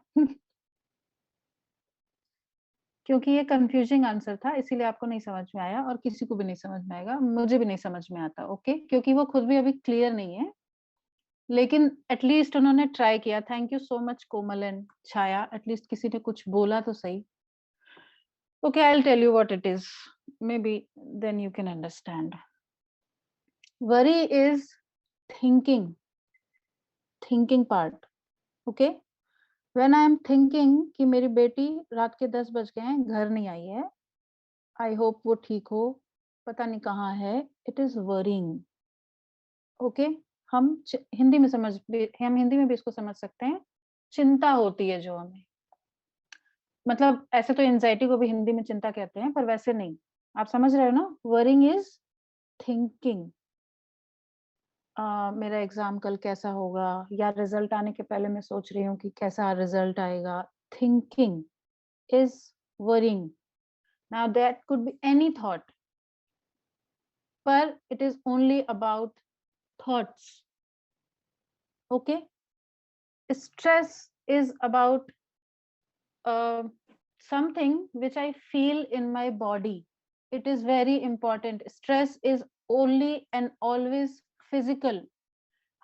क्योंकि ये कंफ्यूजिंग आंसर था, इसीलिए आपको नहीं समझ में आया और किसी को भी नहीं समझ में आएगा, मुझे भी नहीं समझ में आता। ओके, क्योंकि वो खुद भी अभी क्लियर नहीं है, लेकिन एटलीस्ट उन्होंने ट्राई किया। Thank you so much Komal and Chhaya, at least किसी ने कुछ बोला तो सही। Okay, I will tell you what it is, maybe then you can understand. Worry is thinking part. Okay, when I am thinking कि मेरी बेटी रात के 10 बज गए हैं, घर नहीं आई है, आई होप वो ठीक हो, पता नहीं कहाँ है, इट इज वरिंग। ओके, हम हिंदी में भी इसको समझ सकते हैं, चिंता होती है जो हमें। मतलब ऐसे तो एंजाइटी को भी हिंदी में चिंता कहते हैं, पर वैसे नहीं। आप समझ रहे हो ना? Worrying is thinking. मेरा एग्जाम कल कैसा होगा, या रिजल्ट आने के पहले मैं सोच रही हूँ कि कैसा रिजल्ट आएगा। Thinking is worrying. Now that could be any thought, पर it is only about thoughts. Okay, stress is about something which I feel in my body. It is very important. Stress is only and always physical.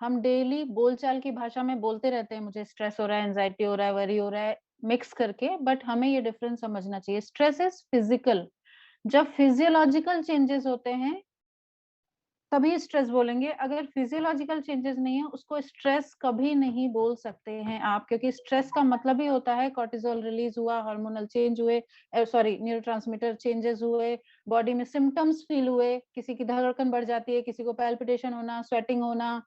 हम daily बोलचाल की भाषा में बोलते रहते हैं मुझे स्ट्रेस हो रहा है, एंजाइटी हो रहा है, वरी हो रहा है, मिक्स करके, बट हमें ये डिफरेंस समझना चाहिए। Stress is physical. जब फिजियोलॉजिकल चेंजेस होते हैं तभी स्ट्रेस बोलेंगे। अगर फिजियोलॉजिकल चेंजेस नहीं है उसको स्ट्रेस कभी नहीं बोल सकते हैं आप, क्योंकि स्ट्रेस का मतलब ही होता है कॉर्टिसोल रिलीज हुआ, हार्मोनल चेंज हुए, सॉरी न्यूरोट्रांसमीटर चेंजेस हुए, बॉडी में सिम्टम्स फील हुए, किसी की धड़कन बढ़ जाती है, किसी को पैल्पिटेशन होना, स्वेटिंग होना,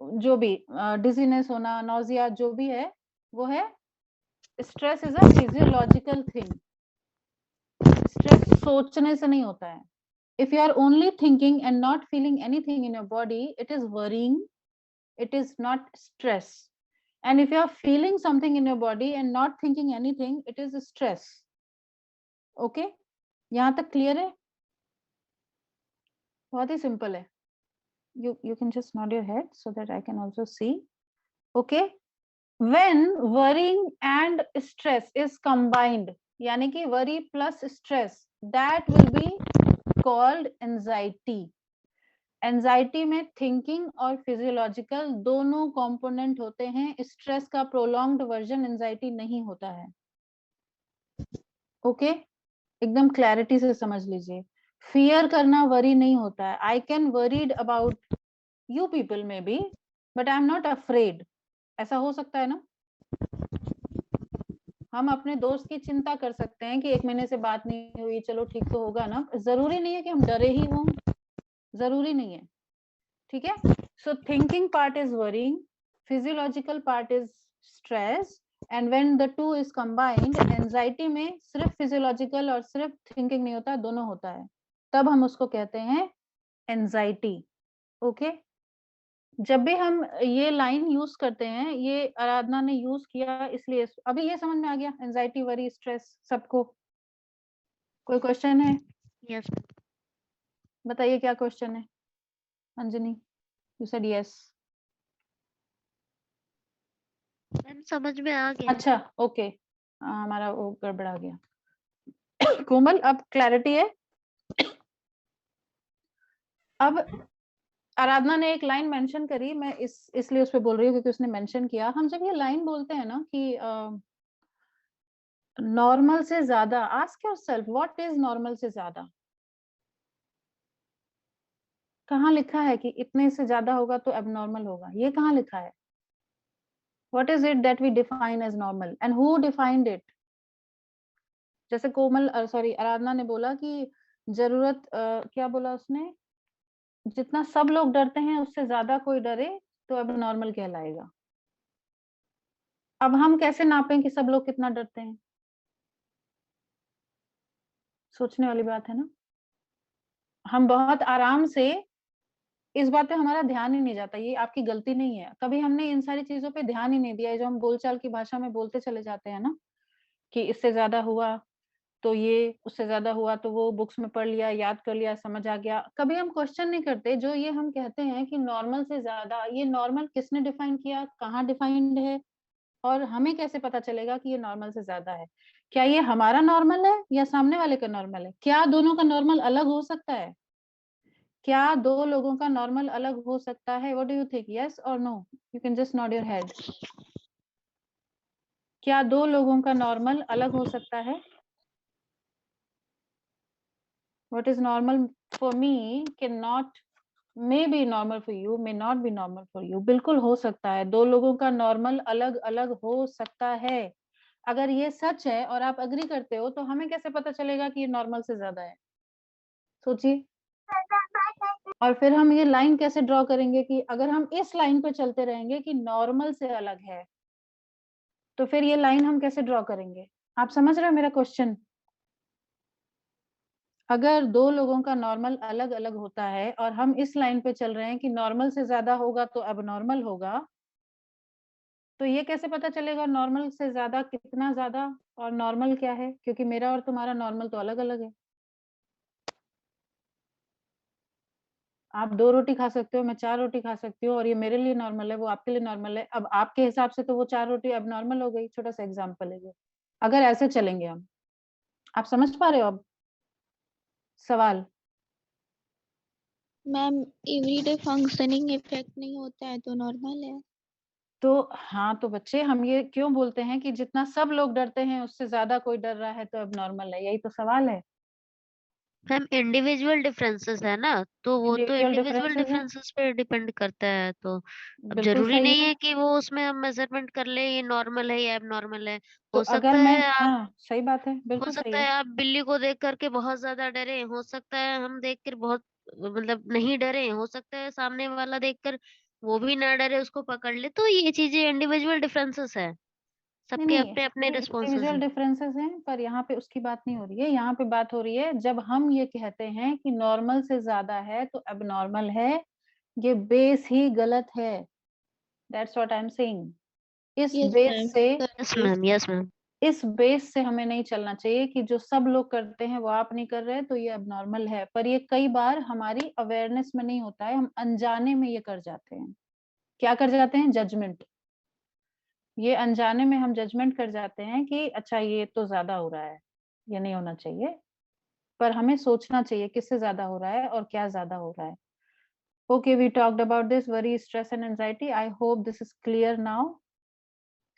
जो भी डिजीनेस होना, नोजिया, जो भी है वो है stress. Is a physiological thing. Stress सोचने से नहीं होता है। If you are only thinking and not feeling anything in your body, it is worrying, it is not stress. And if you are feeling something in your body and not thinking anything, it is stress. Okay, यहाँ तक clear है? बहुत ही simple है। You can just nod your head so that I can also see. Okay, when worrying and stress is combined, यानी कि worry plus stress, that will be called anxiety. Anxiety में thinking और physiological दोनों component होते हैं। Stress का prolonged version anxiety नहीं होता है। ओके, एकदम क्लैरिटी से समझ लीजिए। फियर करना वरी नहीं होता है। I can worried about you people may be, but I am not afraid. ऐसा हो सकता है ना? हम अपने दोस्त की चिंता कर सकते हैं कि 1 महीने से बात नहीं हुई, चलो ठीक तो होगा ना। जरूरी नहीं है कि हम डरे ही हों, जरूरी नहीं है, ठीक है। So thinking part is worrying, physiological part is stress, and when the two is combined, anxiety में सिर्फ फिजियोलॉजिकल और सिर्फ थिंकिंग नहीं होता, दोनों होता है, तब हम उसको कहते हैं एंजाइटी। ओके, जब भी हम ये लाइन यूज करते हैं, ये आराधना ने यूज किया, इसलिए अभी ये समझ में आ गया, एंजाइटी, वरी, स्ट्रेस सबको। कोई क्वेश्चन है? यस बताइए क्या क्वेश्चन है? Anjani, you said yes. Ma'am, समझ में आ गया। अच्छा, ओके, हमारा वो गड़बड़ा गया। कोमल, अब क्लैरिटी है? अब आराधना ने एक लाइन मेंशन करी, मैं इसलिए उस पे बोल रही हूँ क्योंकि उसने मेंशन किया। हम जब ये लाइन बोलते हैं ना कि नॉर्मल से ज्यादा, ask yourself what is normal से ज्यादा। कहाँ लिखा है कि इतने से ज्यादा होगा तो एबनॉर्मल होगा? ये कहाँ लिखा है? What is it that we define as normal, and who defined it? जैसे कोमल, सॉरी, आराधना ने बोला कि जरूरत, क्या बोला उसने, जितना सब लोग डरते हैं उससे ज्यादा कोई डरे तो अब नॉर्मल कहलाएगा। अब हम कैसे नापें कि सब लोग कितना डरते हैं? सोचने वाली बात है ना। हम बहुत आराम से, इस बात पे हमारा ध्यान ही नहीं जाता। ये आपकी गलती नहीं है, कभी हमने इन सारी चीजों पे ध्यान ही नहीं दिया है, जो हम बोलचाल की भाषा में बोलते चले जाते हैं ना, कि इससे ज्यादा हुआ तो ये, उससे ज्यादा हुआ तो वो, बुक्स में पढ़ लिया, याद कर लिया, समझ आ गया। कभी हम क्वेश्चन नहीं करते। जो ये हम कहते हैं कि नॉर्मल से ज्यादा, ये नॉर्मल किसने डिफाइन किया, कहाँ डिफाइंड है, और हमें कैसे पता चलेगा कि ये नॉर्मल से ज्यादा है? क्या ये हमारा नॉर्मल है या सामने वाले का नॉर्मल है? क्या दोनों का नॉर्मल अलग हो सकता है? क्या दो लोगों का नॉर्मल अलग हो सकता है? What do you think, yes और no? You can just nod your head. क्या दो लोगों का नॉर्मल अलग हो सकता है? What is normal for me cannot, may be normal for you, may not be normal for you। बिल्कुल हो सकता है, दो लोगों का नॉर्मल अलग अलग हो सकता है। अगर ये सच है और आप अग्री करते हो, तो हमें कैसे पता चलेगा कि ये नॉर्मल से ज्यादा है? सोचिए। और फिर हम ये लाइन कैसे ड्रॉ करेंगे कि अगर हम इस लाइन पे चलते रहेंगे कि नॉर्मल से अलग है, तो फिर ये लाइन हम कैसे ड्रॉ करेंगे? आप समझ रहे हो मेरा क्वेश्चन? अगर दो लोगों का नॉर्मल अलग अलग होता है और हम इस लाइन पे चल रहे हैं कि नॉर्मल से ज्यादा होगा तो अब नॉर्मल होगा, तो ये कैसे पता चलेगा नॉर्मल से ज्यादा कितना ज्यादा और नॉर्मल क्या है? क्योंकि मेरा और तुम्हारा नॉर्मल तो अलग अलग है। आप 2 रोटी खा सकते हो, मैं 4 रोटी खा सकती हूँ, और ये मेरे लिए नॉर्मल है, वो आपके लिए नॉर्मल है। अब आपके हिसाब से तो वो 4 रोटी अब नॉर्मल हो गई। छोटा सा एग्जाम्पल है ये। अगर ऐसे चलेंगे हम, आप समझ पा रहे हो अब सवाल? मैम, एवरीडे फंक्शनिंग इफेक्ट नहीं होता है तो नॉर्मल है। तो हाँ, तो बच्चे, हम ये क्यों बोलते हैं कि जितना सब लोग डरते हैं उससे ज्यादा कोई डर रहा है तो अब नॉर्मल है? यही तो सवाल है। मैम, इंडिविजुअल डिफरेंसेस है ना, तो वो तो इंडिविजुअल इंडिविजुअल डिफरेंसेस है, डिफरेंसेस पे डिपेंड करता है। तो अब बिल्कुल जरूरी सही नहीं है। है कि वो उसमें हम मेजरमेंट कर ले ये नॉर्मल है या अब नॉर्मल है। तो हो अगर सकता मैं, है आप हाँ सही बात है, हो बिल्कुल सही सकता है। है आप बिल्ली को देख करके बहुत ज्यादा डरे, हो सकता है हम देख कर बहुत मतलब नहीं डरे, हो सकता है सामने वाला देखकर वो भी ना डरे, उसको पकड़ ले। तो ये चीजें इंडिविजुअल डिफरेंसेस है, नहीं सबके नहीं, अपने अपने रिस्पॉन्सेस इंडिविजुअल है। डिफरेंसेस हैं, पर यहाँ पे उसकी बात नहीं हो रही है। यहाँ पे बात हो रही है जब हम ये कहते हैं कि नॉर्मल से ज्यादा है तो अब नॉर्मल है, ये बेस ही गलत है। That's what I am saying. इस यस बेस मैम। से, यस मैम, यस मैम। इस बेस से हमें नहीं चलना चाहिए कि जो सब लोग करते हैं वो आप नहीं कर रहे तो ये अब नॉर्मल है। पर ये कई बार हमारी अवेयरनेस में नहीं होता है, हम अनजाने में ये कर जाते हैं। क्या कर जाते हैं? जजमेंट। ये अनजाने में हम जजमेंट कर जाते हैं कि अच्छा ये तो ज्यादा हो रहा है, ये नहीं होना चाहिए, पर हमें सोचना चाहिए किससे ज्यादा हो रहा है और क्या ज्यादा हो रहा है। Okay, we talked about this worry, stress and anxiety. I hope this is clear now.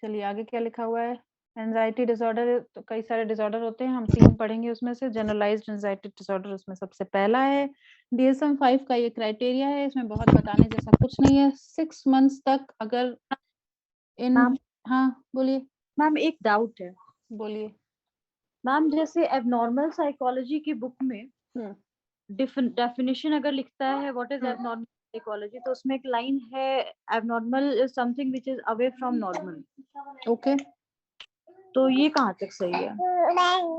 चलिए आगे क्या लिखा हुआ है। एंजाइटी डिसऑर्डर, तो कई सारे डिसऑर्डर होते हैं, हम 3 पढ़ेंगे उसमें से। जनरलाइज्ड एंजाइटी डिसऑर्डर उसमें सबसे पहला है। DSM-5 का ये क्राइटेरिया है, इसमें बहुत बताने जैसा कुछ नहीं है। 6 मंथ्स तक अगर इन मैम, हाँ बोलिए। मैम एक डाउट है। बोलिए। मैम जैसे एबनॉर्मल साइकोलॉजी की बुक में डेफिनेशन अगर लिखता है व्हाट इज एबनॉर्मल साइकोलॉजी, तो उसमें एक लाइन है, abnormal is something which is away from normal. Okay, तो ये कहाँ तक सही है?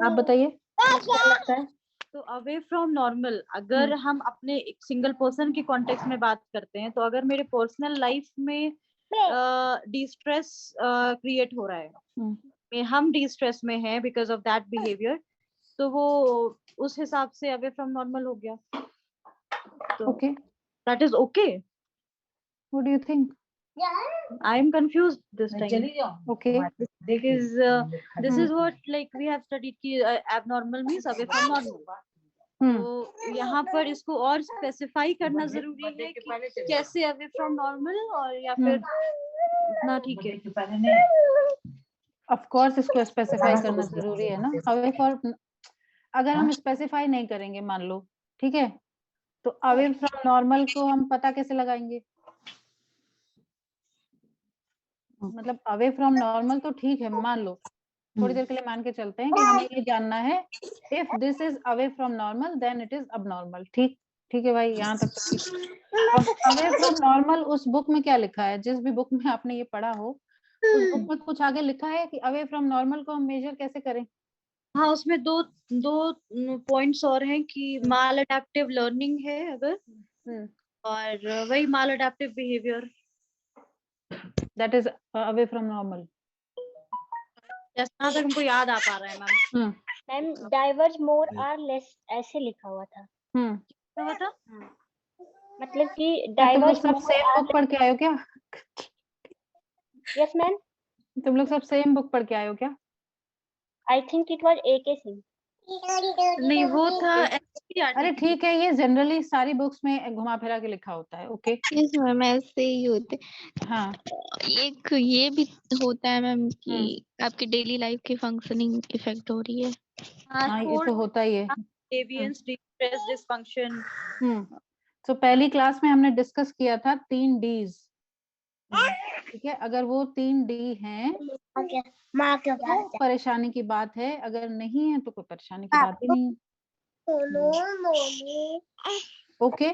आप बताइए क्या लगता है। तो अवे फ्रॉम नॉर्मल अगर हम अपने एक सिंगल पर्सन के कॉन्टेक्स्ट में बात करते हैं, तो अगर मेरे पर्सनल लाइफ में डिस्ट्रेस क्रिएट हो रहा है, हम डिस्ट्रेस में हैं बिकॉज ऑफ दैट बिहेवियर, तो वो उस हिसाब से अवे फ्रॉम नॉर्मल हो गया। तो okay, that is okay. What do you think? I am confused this time. Okay. Because this is what like we have studied कि abnormal means away from normal. तो यहाँ पर इसको और स्पेसिफाई करना जरूरी है कि कैसे अवे फ्रॉम नॉर्मल, और या फिर इतना ठीक है? ऑफ कोर्स इसको स्पेसिफाई करना जरूरी है ना। अवे फॉर, अगर हम स्पेसिफाई नहीं करेंगे मान लो, ठीक है, तो अवे फ्रॉम नॉर्मल को हम पता कैसे लगाएंगे? मतलब अवे फ्रॉम नॉर्मल तो ठीक है, मान लो थोड़ी देर के लिए मान के चलते हैं कि हमें ये जानना है if this is away from normal then it is abnormal. ठीक, ठीक है भाई, यहाँ तक तो ठीक। अब अवे फ्रॉम नॉर्मल उस बुक में क्या लिखा है, जिस भी बुक में आपने ये पढ़ा हो, उस बुक में कुछ आगे लिखा है कि अवे फ्रॉम नॉर्मल को हम मेजर कैसे करें? हाँ, उसमें दो पॉइंट्स और हैं कि माल अडेप्टिव लर्निंग है अगर, और वही maladaptive behaviour, that is away from normal. जैसा तक हमको याद आ पा रहा है मैम। मैम डाइवर्ज मोर और लेस ऐसे लिखा हुआ था। क्या हुआ था? मतलब कि तुम लोग डाइवर्ज सब सेम बुक पढ़ के आए हो क्या? यस मैम, तुम लोग सब सेम बुक पढ़ के आए हो क्या? I think it was AK Singh. नहीं, वो था। अरे ठीक है, ये जनरली सारी बुक्स में घुमा फिरा के लिखा होता है। ओके, यस मैम, ऐसे ही होते। हाँ, एक ये भी होता है मैम कि आपकी डेली लाइफ की फंक्शनिंग इफेक्ट हो रही है। हाँ ये तो होता ही है। डेविएंस, डिस्ट्रेस, डिसफंक्शन। तो पहली क्लास में हमने डिस्कस किया था 3 Ds। ठीक है, अगर वो 3 D हैं तो परेशानी की बात है, अगर नहीं है तो कोई परेशानी की बात ही नहीं। ओके,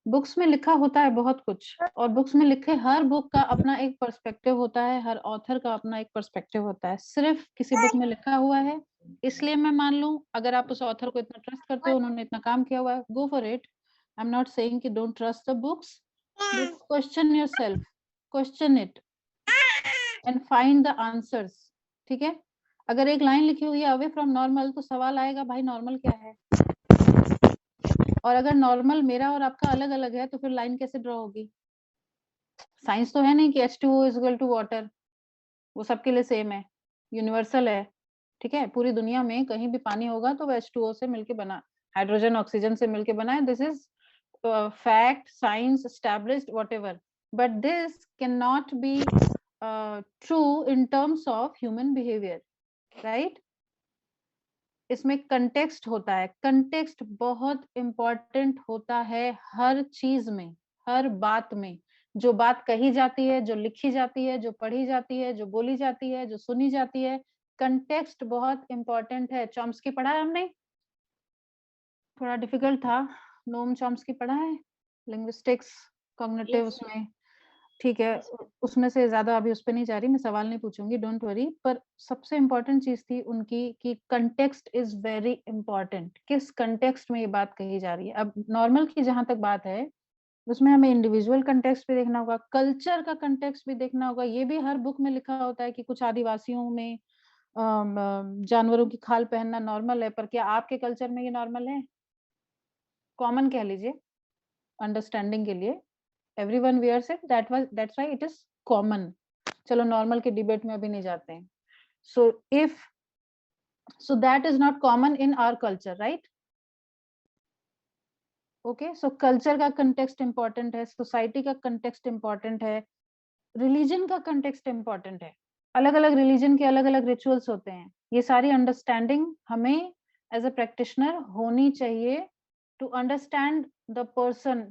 बुक्स में लिखा होता है बहुत कुछ, और बुक्स में लिखे हर बुक का अपना एक पर्सपेक्टिव होता है, हर ऑथर का अपना एक पर्सपेक्टिव होता है। सिर्फ किसी बुक में लिखा हुआ है इसलिए मैं मान लूं, अगर आप उस ऑथर को इतना ट्रस्ट करते हो, उन्होंने इतना काम किया हुआ है, go for it. I am not saying कि don't trust the books, question yourself, question it and find the answers. ठीक है, अगर एक लाइन लिखी हुई है अवे फ्रॉम नॉर्मल, तो सवाल आएगा भाई नॉर्मल क्या है, और अगर नॉर्मल मेरा और आपका अलग अलग है तो फिर लाइन कैसे ड्रॉ होगी? साइंस तो है नहीं कि H2O is equal to water, वो सबके लिए सेम है, यूनिवर्सल है। ठीक है, पूरी दुनिया में कहीं भी पानी होगा तो वो H2O से मिलके बना, हाइड्रोजन ऑक्सीजन से मिलके बना है। This is fact, science, established, whatever, but this can not be true in terms of human behaviour, right? इसमें कंटेक्स्ट होता है, कंटेक्स्ट बहुत इंपॉर्टेंट होता है हर चीज में, हर बात में। जो बात कही जाती है, जो लिखी जाती है, जो पढ़ी जाती है, जो बोली जाती है, जो सुनी जाती है, कंटेक्स्ट बहुत इंपॉर्टेंट है। चॉम्स्की पढ़ा है हमने, थोड़ा डिफिकल्ट था। नोम चॉम्स्की पढ़ा है, लिंग्विस्टिक्स, कॉग्निटिव, उसमें ठीक है, उसमें से ज्यादा अभी उस पर नहीं जा रही, मैं सवाल नहीं पूछूंगी, डोंट वरी। पर सबसे इम्पोर्टेंट चीज थी उनकी कि कंटेक्स्ट इज वेरी इंपॉर्टेंट, किस कंटेक्स्ट में ये बात कही जा रही है। अब नॉर्मल की जहां तक बात है, उसमें हमें इंडिविजुअल कंटेक्स्ट भी देखना होगा, कल्चर का कंटेक्स्ट भी देखना होगा। ये भी हर बुक में लिखा होता है कि कुछ आदिवासियों में जानवरों की खाल पहनना नॉर्मल है, पर क्या आपके कल्चर में ये नॉर्मल है? कॉमन कह लीजिए अंडरस्टैंडिंग के लिए, everyone wears it, that's why it is common। चलो नॉर्मल के डिबेट में अभी नहीं जाते हैं। So if So that is not common in our culture, right? Okay, so culture का context important है, society का context important है, religion का context important है, अलग अलग religion के अलग अलग rituals होते हैं, ये सारी understanding हमें as a practitioner होनी चाहिए to understand the person.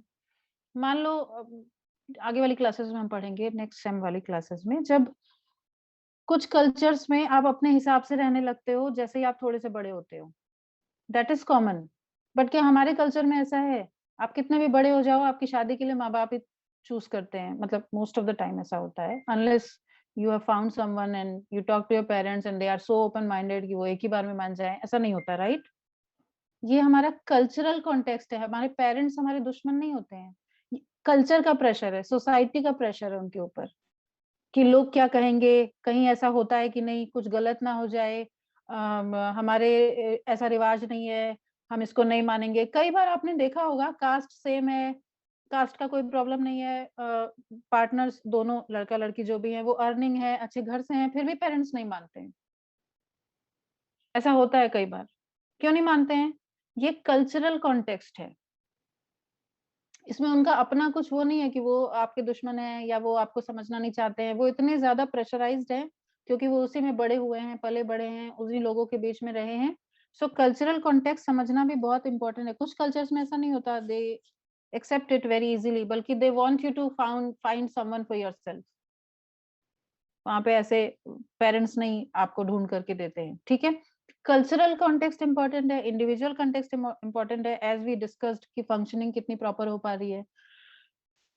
मान लो आगे वाली क्लासेस में हम पढ़ेंगे, नेक्स्ट सेम वाली क्लासेस में, जब कुछ कल्चर्स में आप अपने हिसाब से रहने लगते हो जैसे ही आप थोड़े से बड़े होते हो, दैट इज कॉमन. बट क्या हमारे कल्चर में ऐसा है? आप कितने भी बड़े हो जाओ, आपकी शादी के लिए माँ बाप ही चूज करते हैं, मतलब मोस्ट ऑफ द टाइम ऐसा होता है, unless you have found someone and you talk to your parents and they are so open minded कि वो एक ही बार में मान जाए, ऐसा नहीं होता, राइट? ये हमारा कल्चरल कॉन्टेक्स्ट है, हमारे पेरेंट्स हमारे दुश्मन नहीं होते हैं, कल्चर का प्रेशर है, सोसाइटी का प्रेशर है उनके ऊपर कि लोग क्या कहेंगे, कहीं ऐसा होता है कि नहीं, कुछ गलत ना हो जाए, हमारे ऐसा रिवाज नहीं है, हम इसको नहीं मानेंगे. कई बार आपने देखा होगा कास्ट सेम है, कास्ट का कोई प्रॉब्लम नहीं है, पार्टनर्स दोनों लड़का लड़की जो भी हैं वो अर्निंग है, अच्छे घर से हैं, फिर भी पेरेंट्स नहीं मानते हैं. ऐसा होता है कई बार. क्यों नहीं मानते हैं? ये कल्चरल कॉन्टेक्स्ट है, इसमें उनका अपना कुछ वो नहीं है कि वो आपके दुश्मन है या वो आपको समझना नहीं चाहते हैं, वो इतने ज्यादा प्रेशराइज्ड हैं क्योंकि वो उसी में बड़े हुए हैं, पले बड़े हैं, उसी लोगों के बीच में रहे हैं. सो कल्चरल कॉन्टेक्स्ट समझना भी बहुत इंपॉर्टेंट है. कुछ कल्चर्स में ऐसा नहीं होता, they accept it very easily, बल्कि they want you to find someone for yourself. वहां पे ऐसे पेरेंट्स नहीं आपको ढूंढ करके देते हैं, ठीक है? कल्चरल कॉन्टेक्स्ट इंपॉर्टेंट है, इंडिविजुअल कॉन्टेक्स्ट इंपॉर्टेंट है, एज वी डिस्कस्ड कि फंक्शनिंग कितनी प्रॉपर हो पा रही है,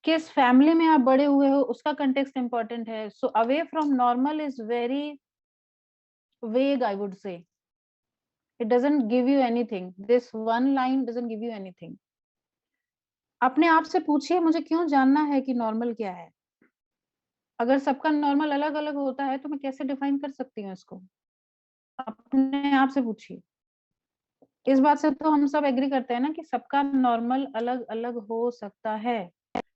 किस फैमिली में आप बड़े हुए हो उसका कंटेक्स्ट इंपॉर्टेंट है. So away from normal is very vague, I would say. It doesn't give you anything, this one line doesn't give you anything. अपने आप से पूछिए मुझे क्यों जानना है कि नॉर्मल क्या है? अगर सबका नॉर्मल अलग अलग होता है तो मैं कैसे डिफाइन कर सकती हूँ इसको? अपने आप से पूछिए. इस बात से तो हम सब एग्री करते हैं ना कि सबका नॉर्मल अलग अलग हो सकता है.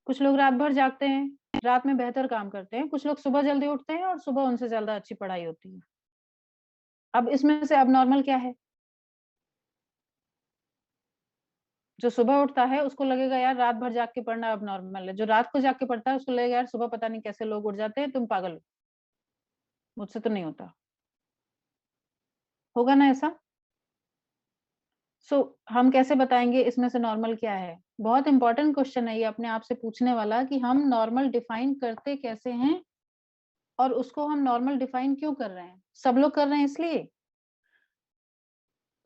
कुछ लोग रात भर जागते हैं, रात में बेहतर काम करते हैं, कुछ लोग सुबह जल्दी उठते हैं और सुबह उनसे ज्यादा अच्छी पढ़ाई होती है. अब इसमें से अब नॉर्मल क्या है? जो सुबह उठता है उसको लगेगा यार रात भर जाग के पढ़ना अब नॉर्मल है, जो रात को जाग के पढ़ता है उसको लगेगा यार सुबह पता नहीं कैसे लोग उठ जाते हैं, तुम पागल हो, मुझसे तो नहीं होता. होगा ना ऐसा? हम कैसे बताएंगे इसमें से नॉर्मल क्या है? बहुत इंपॉर्टेंट क्वेश्चन है ये अपने आप से पूछने वाला कि हम नॉर्मल डिफाइन करते कैसे हैं और उसको हम नॉर्मल डिफाइन क्यों कर रहे हैं? सब लोग कर रहे हैं इसलिए,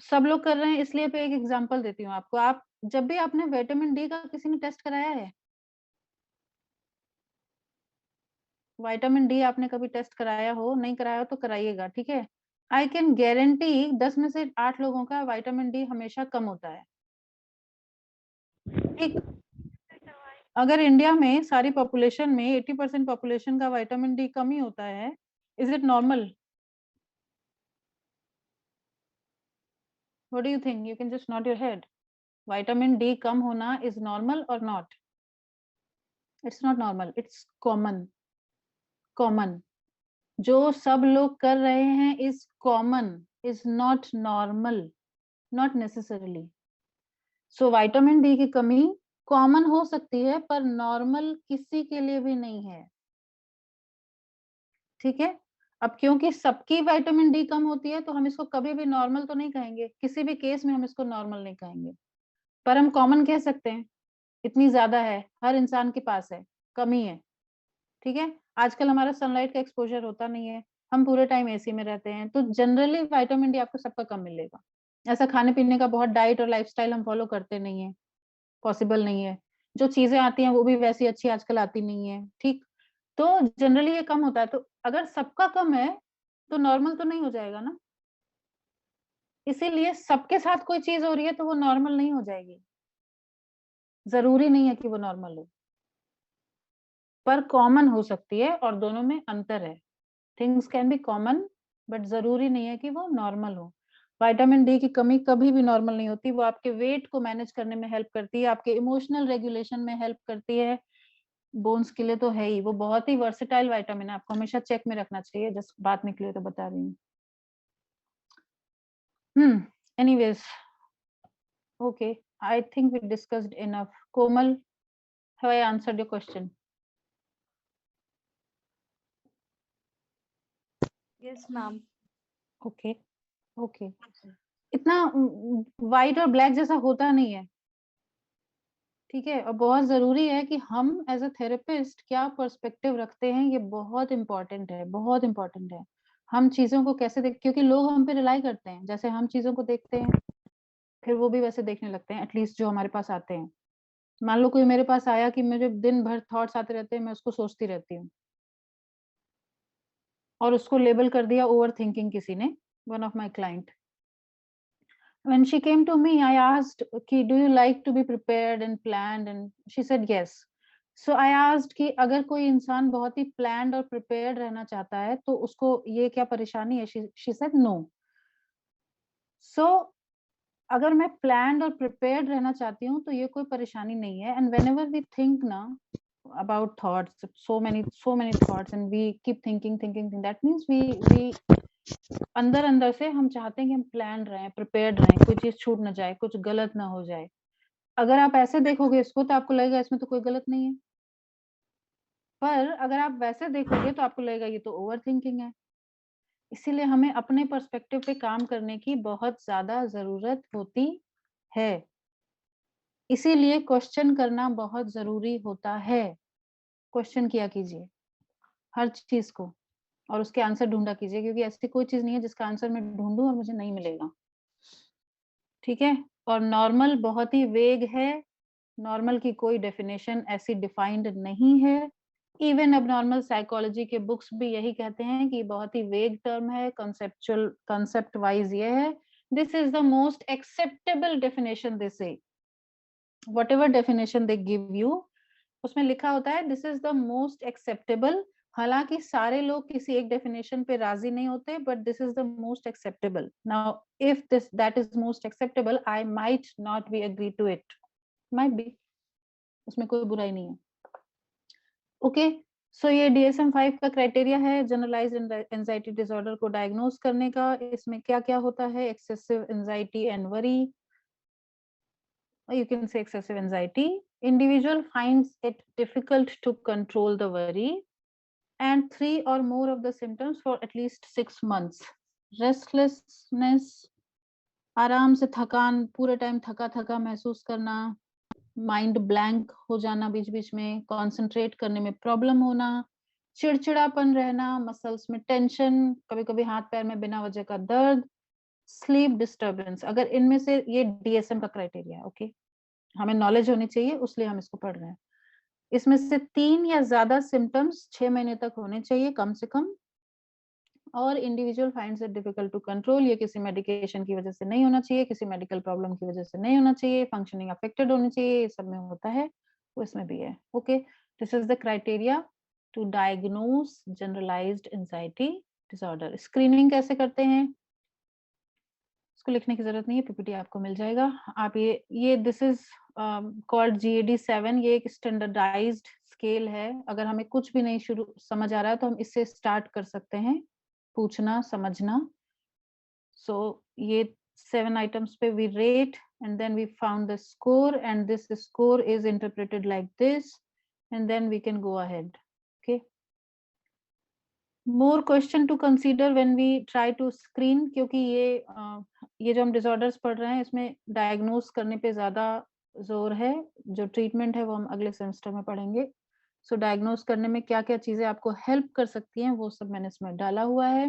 सब लोग कर रहे हैं इसलिए. पे एक एग्जांपल देती हूँ आपको. आप जब भी आपने विटामिन डी का किसी ने टेस्ट कराया है? विटामिन डी आपने कभी टेस्ट कराया हो, नहीं कराया हो तो कराइएगा, ठीक है? आई कैन गारंटी 10 में से 8 लोगों का विटामिन डी हमेशा कम होता है, ठीक? अगर इंडिया में सारी पॉपुलेशन में 80% पॉपुलेशन का विटामिन डी कम ही होता है, is it normal? What do you think? You can just nod your head. Vitamin D कम होना इज नॉर्मल और not? It's not normal, it's common. Common जो सब लोग कर रहे हैं is common, is not normal, not necessarily. So vitamin D की कमी कॉमन हो सकती है पर नॉर्मल किसी के लिए भी नहीं है, ठीक है? अब क्योंकि सबकी विटामिन डी कम होती है तो हम इसको कभी भी नॉर्मल तो नहीं कहेंगे, किसी भी केस में हम इसको नॉर्मल नहीं कहेंगे, पर हम कॉमन कह सकते हैं. इतनी ज्यादा है, हर इंसान के पास है, कमी है, ठीक है? आजकल हमारा सनलाइट का एक्सपोजर होता नहीं है, हम पूरे टाइम एसी में रहते हैं, तो जनरली विटामिन डी आपको सबका कम मिलेगा. ऐसा खाने पीने का बहुत डाइट और लाइफस्टाइल हम फॉलो करते नहीं है, पॉसिबल नहीं है. जो चीजें आती हैं वो भी वैसी अच्छी आजकल आती नहीं है, ठीक? तो जनरली ये कम होता है. तो अगर सबका कम है तो नॉर्मल तो नहीं हो जाएगा ना. इसीलिए सबके साथ कोई चीज हो रही है तो वो नॉर्मल नहीं हो जाएगी, जरूरी नहीं है कि वो नॉर्मल हो, पर कॉमन हो सकती है और दोनों में अंतर है. Things can be common but जरूरी नहीं है कि वो नॉर्मल हो. विटामिन डी की कमी कभी भी नॉर्मल नहीं होती. वो आपके वेट को मैनेज करने में हेल्प करती है, आपके इमोशनल रेगुलेशन में हेल्प करती है, बोन्स के लिए तो है ही. वो बहुत ही वर्सेटाइल विटामिन है, आपको हमेशा चेक में रखना चाहिए. जस्ट बात निकली तो बता रही हूँ. Anyways, okay, I think we discussed enough. Komal, have I answered your question? Yes, ma'am. Okay, okay. इतना व्हाइट और ब्लैक जैसा होता नहीं है, ठीक है। और बहुत जरूरी है कि हम एज अ थेरेपिस्ट क्या पर्सपेक्टिव रखते हैं, ये बहुत इंपॉर्टेंट है, बहुत इंपॉर्टेंट है। हम चीजों को कैसे देख, क्योंकि लोग हम पे रिलाई करते हैं, जैसे हम चीजों को देखते हैं फिर वो भी वैसे देखने लगते हैं, एटलीस्ट जो हमारे पास आते हैं। मान लो कोई मेरे पास आया कि मुझे दिन भर थॉट्स आते रहते हैं, मैं उसको सोचती रहती हूँ और उसको लेबल कर दिया ओवर थिंकिंग किसी ने, one of my client. When she came to me, I asked, "Ki, do you like to be prepared and planned?" And she said yes. So I asked कि अगर कोई इंसान बहुत ही planned और prepared रहना चाहता है तो उसको ये क्या परेशानी है? She said no. So अगर मैं planned और prepared रहना चाहती हूँ तो ये कोई परेशानी नहीं है। And whenever we think ना about thoughts, so many thoughts, and we keep thinking, that means we अंदर से हम चाहते हैं कि हम प्लान रहें, प्रिपेयर्ड रहें, कोई चीज छूट ना जाए, कुछ गलत ना हो जाए। अगर आप ऐसे देखोगे इसको तो आपको लगेगा इसमें तो कोई गलत नहीं है, पर अगर आप वैसे देखोगे तो आपको लगेगा ये तो ओवर थिंकिंग है। इसीलिए हमें अपने पर्सपेक्टिव पे काम करने की बहुत ज्यादा जरूरत होती है। इसीलिए क्वेश्चन करना बहुत जरूरी होता है। क्वेश्चन किया कीजिए हर चीज को और उसके आंसर ढूंढा कीजिए, क्योंकि ऐसी कोई चीज नहीं है जिसका आंसर मैं ढूंढूं और मुझे नहीं मिलेगा, ठीक है। और नॉर्मल बहुत ही वेग है, नॉर्मल की कोई डेफिनेशन ऐसी डिफाइंड नहीं है। इवन अब नॉर्मल साइकोलॉजी के बुक्स भी यही कहते हैं कि बहुत ही वेग टर्म है, कंसेप्चुअल, कंसेप्ट वाइज ये है। This is the most acceptable definition they say, whatever definition they give you, उसमें लिखा होता है this is the most acceptable. हालांकि सारे लोग किसी एक डेफिनेशन पे राजी नहीं होते, but this is the most acceptable. Now if this that is most acceptable, I might not be agree to it, might be, उसमें कोई बुराई नहीं है। ओके, सो ये DSM-5 का क्राइटेरिया है जनरलाइज्ड एंजाइटी डिसऑर्डर को डायग्नोज करने का। इसमें क्या क्या होता है? Excessive anxiety and worry, you can say excessive anxiety. Individual finds it difficult to control the worry, and 3 or more of the symptoms for at least 6 months. Restlessness, आराम से थकान, पूरे टाइम थका थका महसूस करना, माइंड ब्लैंक हो जाना बीच बीच में, कॉन्सेंट्रेट करने में प्रॉब्लम होना, चिड़चिड़ापन रहना, मसल्स में टेंशन, कभी कभी हाथ पैर में बिना वजह का दर्द, स्लीप डिस्टर्बेंस। अगर इनमें से ये DSM का क्राइटेरिया है, ओके, हमें नॉलेज होनी चाहिए उसलिए हम इसको पढ़ रहे हैं। इसमें से 3 या ज्यादा सिम्टम्स 6 महीने तक होने चाहिए कम से कम, और individual finds it difficult to control, ये किसी मेडिकेशन की वजह से नहीं होना चाहिए, किसी मेडिकल प्रॉब्लम की वजह से नहीं होना चाहिए, फंक्शनिंग अफेक्टेड होनी चाहिए, ये सब में होता है, वो इसमें भी है। Okay, this is the criteria to diagnose generalised anxiety disorder. Screening कैसे करते हैं इसको लिखने की जरूरत नहीं है, PPT आपको मिल जाएगा। आप ये दिस इज कॉल्ड GAD-7, ये एक स्टैंडर्डाइज्ड स्केल है। अगर हमें कुछ भी नहीं शुरू समझ आ रहा है तो हम इससे स्टार्ट कर सकते हैं, पूछना समझना। सो ये 7 आइटम्स पे we rate and then we found the score, and this score is interpreted like this, and then we can go ahead. Okay, more question to consider when we try to screen, क्योंकि ये जो हम disorders पढ़ रहे हैं इसमें diagnose करने पे ज्यादा जोर है, जो ट्रीटमेंट है वो हम अगले सेमेस्टर में पढ़ेंगे। सो डायग्नोज करने में क्या क्या चीजें आपको हेल्प कर सकती हैं वो सब मैंने इसमें डाला हुआ है।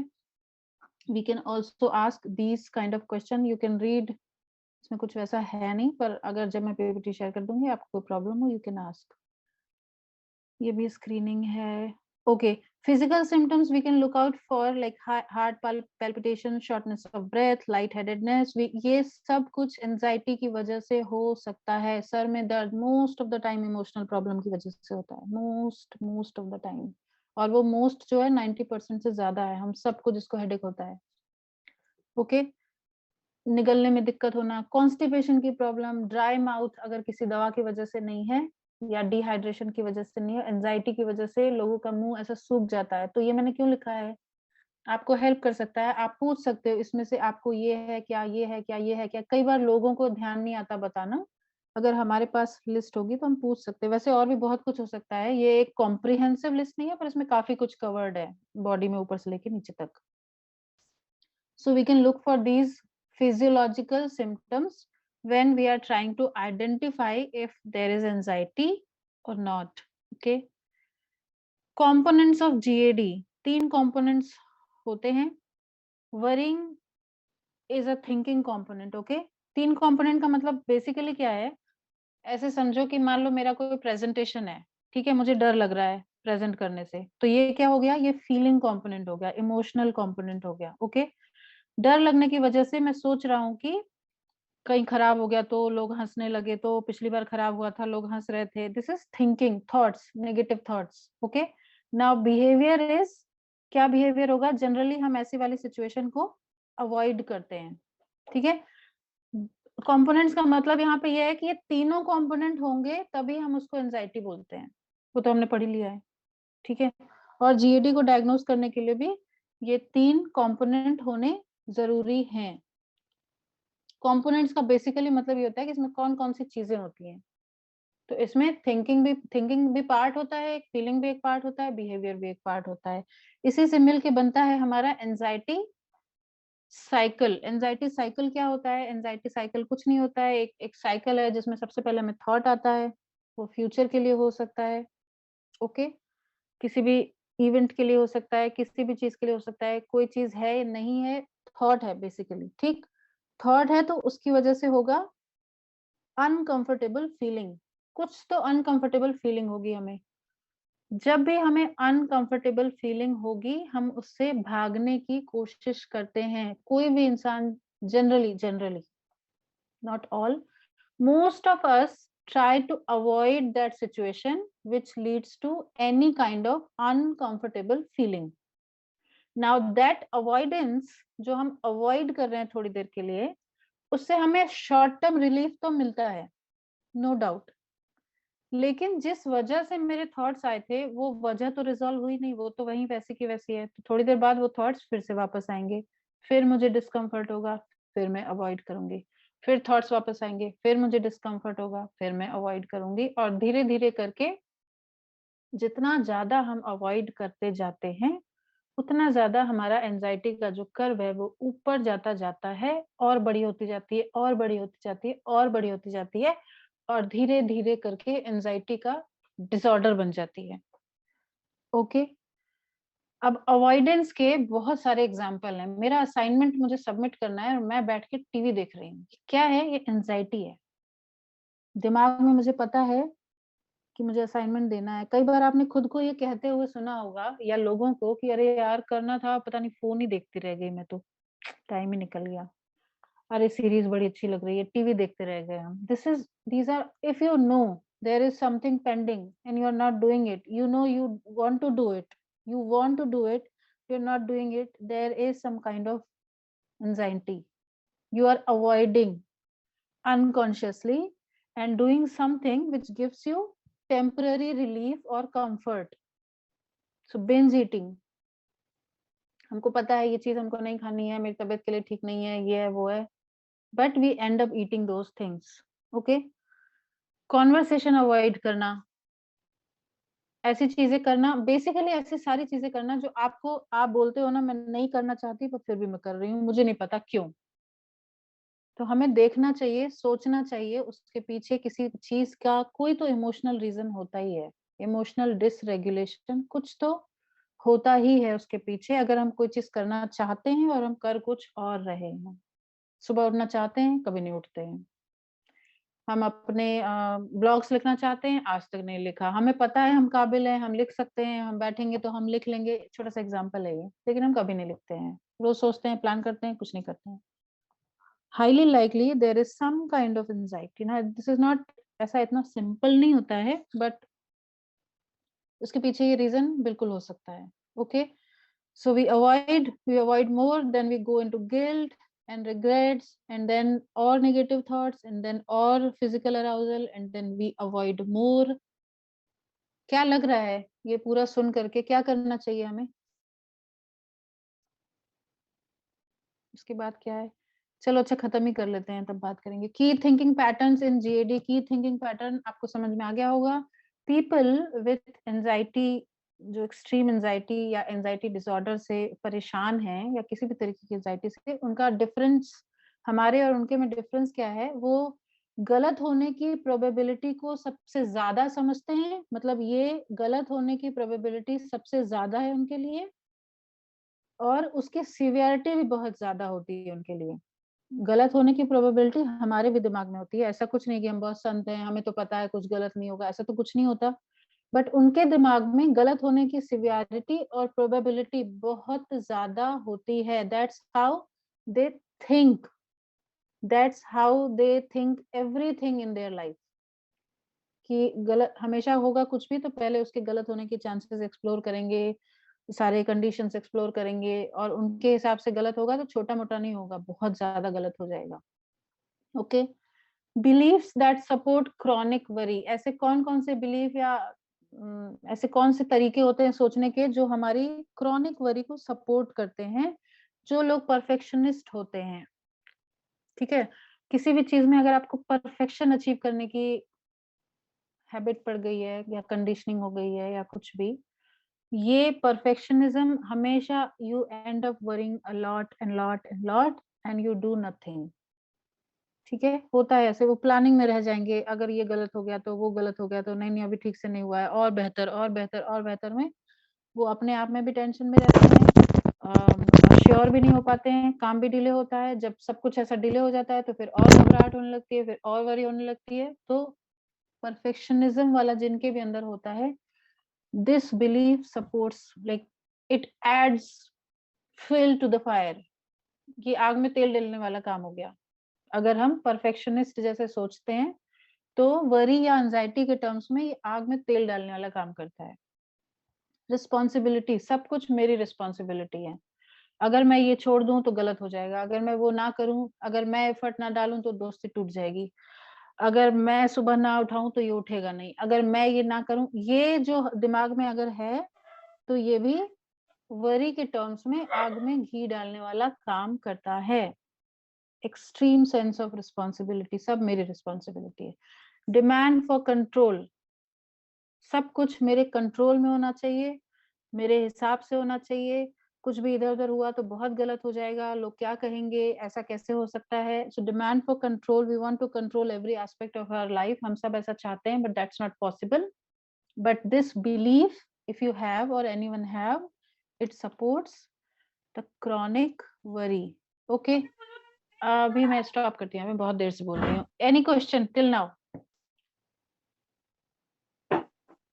We can also ask these kind of question, you can read, इसमें कुछ वैसा है नहीं, पर अगर जब मैं PPT शेयर कर दूंगी आपको कोई प्रॉब्लम हो, यू कैन आस्क। ये भी स्क्रीनिंग है। Okay, physical symptoms we can look out for like heart palpitation, shortness of breath, lightheadedness. ये सब कुछ anxiety की वजह से हो सकता है। सर में दर्द most of the time emotional problem की वजह से होता है, most of the time, और वो most जो है 90% से ज्यादा है, हम सबको जिसको headache होता है। Okay, निगलने में दिक्कत होना, कॉन्स्टिपेशन की प्रॉब्लम, ड्राई माउथ अगर किसी दवा की वजह से नहीं है या डिहाइड्रेशन की वजह से नहीं है, एंजाइटी की वजह से लोगों का मुंह ऐसा सूख जाता है। तो ये मैंने क्यों लिखा है? आपको हेल्प कर सकता है। आप पूछ सकते हो इसमें से आपको ये है क्या, ये है क्या, ये है क्या। कई बार लोगों को ध्यान नहीं आता बताना, अगर हमारे पास लिस्ट होगी तो हम पूछ सकते हैं। वैसे और भी बहुत कुछ हो सकता है, ये एक कॉम्प्रिहेंसिव लिस्ट नहीं है, पर इसमें काफी कुछ कवर्ड है बॉडी में ऊपर से लेके नीचे तक। So we can look for these physiological symptoms when we are trying to identify if there is anxiety or not. Okay. Components of GAD, 3 components होते हैं। Worrying is a thinking component. Okay. 3 component का मतलब basically क्या है, ऐसे समझो कि मान लो मेरा कोई प्रेजेंटेशन है, ठीक है, मुझे डर लग रहा है प्रेजेंट करने से, तो ये क्या हो गया, ये फीलिंग कंपोनेंट हो गया, इमोशनल कंपोनेंट हो गया। ओके, डर लगने की वजह से मैं सोच रहा हूँ कि कहीं खराब हो गया तो, लोग हंसने लगे तो, पिछली बार खराब हुआ था लोग हंस रहे थे, this is thinking, thoughts, negative thoughts. Okay, now behaviour is, क्या बिहेवियर होगा, जनरली हम ऐसी वाली सिचुएशन को अवॉइड करते हैं। ठीक है, कंपोनेंट्स का मतलब यहाँ पे ये है कि ये तीनों कंपोनेंट होंगे तभी हम उसको एंजाइटी बोलते हैं, वो तो हमने पढ़ ही लिया है। ठीक है, और जीएडी को डायग्नोस करने के लिए भी ये 3 कंपोनेंट होने जरूरी हैं। कंपोनेंट्स का बेसिकली मतलब ये होता है कि इसमें कौन कौन सी चीजें होती हैं। तो इसमें थिंकिंग भी पार्ट होता है, फीलिंग भी एक पार्ट होता है, बिहेवियर भी एक पार्ट होता है। इसी से मिल के बनता है हमारा एंजाइटी साइकिल। एंजाइटी साइकिल क्या होता है, एंजाइटी साइकिल कुछ नहीं होता है, एक साइकिल है जिसमें सबसे पहले हमें थॉट आता है, वो फ्यूचर के लिए हो सकता है। ओके, किसी भी इवेंट के लिए हो सकता है, किसी भी चीज के लिए हो सकता है, कोई चीज है या नहीं है, थॉट है बेसिकली। ठीक, थॉट है तो उसकी वजह से होगा अनकंफर्टेबल फीलिंग, कुछ तो अनकंफर्टेबल फीलिंग होगी हमें। जब भी हमें अनकंफर्टेबल फीलिंग होगी हम उससे भागने की कोशिश करते हैं। कोई भी इंसान, generally not all, most of us try to avoid that situation which leads to any kind of uncomfortable feeling. Now that avoidance, जो हम avoid कर रहे हैं थोड़ी देर के लिए, उससे हमें शॉर्ट टर्म रिलीफ तो मिलता है, नो डाउट, लेकिन जिस वजह से मेरे थॉट्स आए थे वो वजह तो रिजॉल्व हुई नहीं, वो तो वहीं वैसी की वैसी है। तो थोड़ी देर बाद वो थॉट्स फिर से वापस आएंगे, फिर मुझे डिस्कम्फर्ट होगा, फिर मैं अवॉइड करूंगी, फिर थॉट्स वापस आएंगे, फिर मुझे डिस्कम्फर्ट होगा, फिर मैं अवॉइड करूंगी। और धीरे धीरे करके जितना ज्यादा हम अवॉइड करते जाते हैं उतना ज्यादा हमारा एंजाइटी का जो कर्व है वो ऊपर जाता जाता है, और बड़ी होती जाती है, और बड़ी होती जाती है, और बड़ी होती जाती है, और धीरे धीरे करके एंजाइटी का डिसऑर्डर बन जाती है। ओके, अब अवॉइडेंस के बहुत सारे एग्जाम्पल हैं। मेरा असाइनमेंट मुझे सबमिट करना है और मैं बैठ के टीवी देख रही हूँ, क्या है ये, एंजाइटी है। दिमाग में मुझे पता है कि मुझे असाइनमेंट देना है। कई बार आपने खुद को ये कहते हुए सुना होगा या लोगों को कि अरे यार करना था, पता नहीं फोन ही देखती रह गई मैं तो, टाइम ही निकल गया, अरे सीरीज बड़ी अच्छी लग रही है, टीवी देखते रह गए हम। These are, if you know there is something pending and you are not doing it, you know you want to do it, you are not doing it, there is some kind of anxiety, you are avoiding unconsciously and doing something which gives you temporary relief or comfort. So binge eating, हमको पता है ये चीज हमको नहीं खानी है, मेरी तबीयत के लिए ठीक नहीं है, ये है वो है, but we end up eating those things. Okay, conversation avoid करना, ऐसी चीजें करना, बेसिकली ऐसी सारी चीजें करना जो आपको, आप बोलते हो ना मैं नहीं करना चाहती पर फिर भी मैं कर रही हूँ, मुझे नहीं पता क्यों। तो हमें देखना चाहिए, सोचना चाहिए उसके पीछे किसी चीज का कोई तो इमोशनल रीजन होता ही है, इमोशनल डिसरेगुलेशन कुछ तो होता ही है उसके पीछे। अगर हम कोई चीज करना चाहते हैं और हम कर कुछ और रहे हैं, सुबह उठना चाहते हैं कभी नहीं उठते हैं, हम अपने ब्लॉग्स लिखना चाहते हैं आज तक नहीं लिखा, हमें पता है हम काबिल हैं, हम लिख सकते हैं, हम बैठेंगे तो हम लिख लेंगे, छोटा सा एग्जांपल है ये, लेकिन हम कभी नहीं लिखते हैं। रोज सोचते हैं, प्लान करते हैं, कुछ नहीं करते हैं। highly likely there is some kind of anxiety. Now this is not, ऐसा इतना सिंपल नहीं होता है, बट उसके पीछे ये रीजन बिल्कुल हो सकता है। Okay, so we avoid more, then we go into guilt and regrets and then or negative thoughts and then or physical arousal and then we avoid more. क्या लग रहा है ये पूरा सुन करके, क्या करना चाहिए हमें? उसके बाद क्या है, चलो अच्छा खत्म ही कर लेते हैं, तब बात करेंगे। की थिंकिंग पैटर्न्स इन जीएडी। की थिंकिंग पैटर्न आपको समझ में आ गया होगा। पीपल विथ एंजाइटी, जो एक्सट्रीम एंजाइटी या एंजाइटी डिसऑर्डर से परेशान हैं या किसी भी तरीके की एंजाइटी से, उनका डिफरेंस, हमारे और उनके में डिफरेंस क्या है, वो गलत होने की प्रोबेबिलिटी को सबसे ज्यादा समझते हैं, मतलब ये गलत होने की प्रोबेबिलिटी सबसे ज्यादा है उनके लिए, और उसकी सीवियरिटी भी बहुत ज्यादा होती है उनके लिए। गलत होने की प्रोबेबिलिटी हमारे भी दिमाग में होती है, ऐसा कुछ नहीं कि हम बहुत संत हैं, हमें तो पता है कुछ गलत नहीं होगा, ऐसा तो कुछ नहीं होता। बट उनके दिमाग में गलत होने की सीवियरिटी और प्रोबेबिलिटी बहुत ज्यादा होती है। They think that's how they think everything in their life, कि गलत हमेशा होगा कुछ भी तो पहले उसके गलत होने के चांसेस एक्सप्लोर करेंगे, सारे कंडीशंस एक्सप्लोर करेंगे, और उनके हिसाब से गलत होगा तो छोटा मोटा नहीं होगा, बहुत ज्यादा गलत हो जाएगा। Okay, beliefs that support chronic worry. ऐसे कौन कौन से बिलीफ या ऐसे कौन से तरीके होते हैं सोचने के जो हमारी क्रॉनिक वरी को सपोर्ट करते हैं? जो लोग परफेक्शनिस्ट होते हैं, ठीक है, किसी भी चीज में अगर आपको परफेक्शन अचीव करने की हैबिट पड़ गई है या कंडीशनिंग हो गई है या कुछ भी, ये परफेक्शनिज्म हमेशा, you and up worrying a lot and lot and lot and you do nothing. ठीक है, होता है ऐसे, वो प्लानिंग में रह जाएंगे, अगर ये गलत हो गया तो वो गलत हो गया तो नहीं नहीं अभी ठीक से नहीं हुआ है, और बेहतर और बेहतर और बेहतर में वो अपने आप में भी टेंशन में रहते हैं, श्योर भी नहीं हो पाते हैं, काम भी डिले होता है। जब सब कुछ ऐसा डिले हो जाता है तो फिर और घबराहट होने लगती है, फिर और वरी होने लगती है। तो परफेक्शनिज्म वाला जिनके भी अंदर होता है, this belief supports, like it adds fuel to the fire, ये आग में तेल डालने वाला काम हो गया। अगर हम परफेक्शनिस्ट जैसे सोचते हैं तो वरी या एंजाइटी के टर्म्स में ये आग में तेल डालने वाला काम करता है। रिस्पॉन्सिबिलिटी, सब कुछ मेरी रिस्पॉन्सिबिलिटी है, अगर मैं ये छोड़ दूं तो गलत हो जाएगा, अगर मैं वो ना करूं, अगर मैं एफर्ट ना डालूं तो दोस्ती टूट जाएगी, अगर मैं सुबह ना उठाऊं तो ये उठेगा नहीं, अगर मैं ये ना करूं, ये जो दिमाग में अगर है तो ये भी वरी के टर्म्स में आग में घी डालने वाला काम करता है। एक्सट्रीम सेंस ऑफ रिस्पॉन्सिबिलिटी, सब मेरी रिस्पॉन्सिबिलिटी है। डिमांड फॉर कंट्रोल, सब कुछ मेरे कंट्रोल में होना चाहिए, मेरे हिसाब से होना चाहिए, कुछ भी इधर उधर हुआ तो बहुत गलत हो जाएगा, लोग क्या कहेंगे, ऐसा कैसे हो सकता है। So demand for control, we want to control every aspect of our life, हम सब ऐसा चाहते हैं, but that's not possible. But this belief, if you have और anyone have, it supports the chronic worry. Okay, अभी मैं stop करती हूँ, मैं बहुत देर से बोल रही हूँ। Any question till now?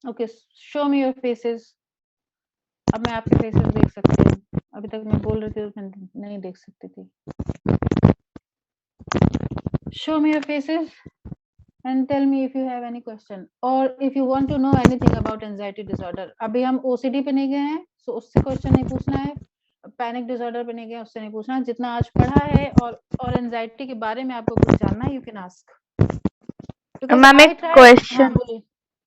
Okay, show me your faces. अब मैं आपके फेसेस देख सकती हूँ, अभी तक मैं बोल रही थी तो मैं नहीं देख सकती थी। Show me your faces and tell me if you have any question or if you want to know anything about anxiety disorder. अभी हम OCD पे नहीं गए हैं, so उससे क्वेश्चन नहीं पूछना है, पैनिक डिसऑर्डर पे नहीं गए, उससे नहीं पूछना है। जितना आज पढ़ा है और एंजाइटी के बारे में आपको कुछ जानना है, यू कैन आस्क। मैम एक क्वेश्चन,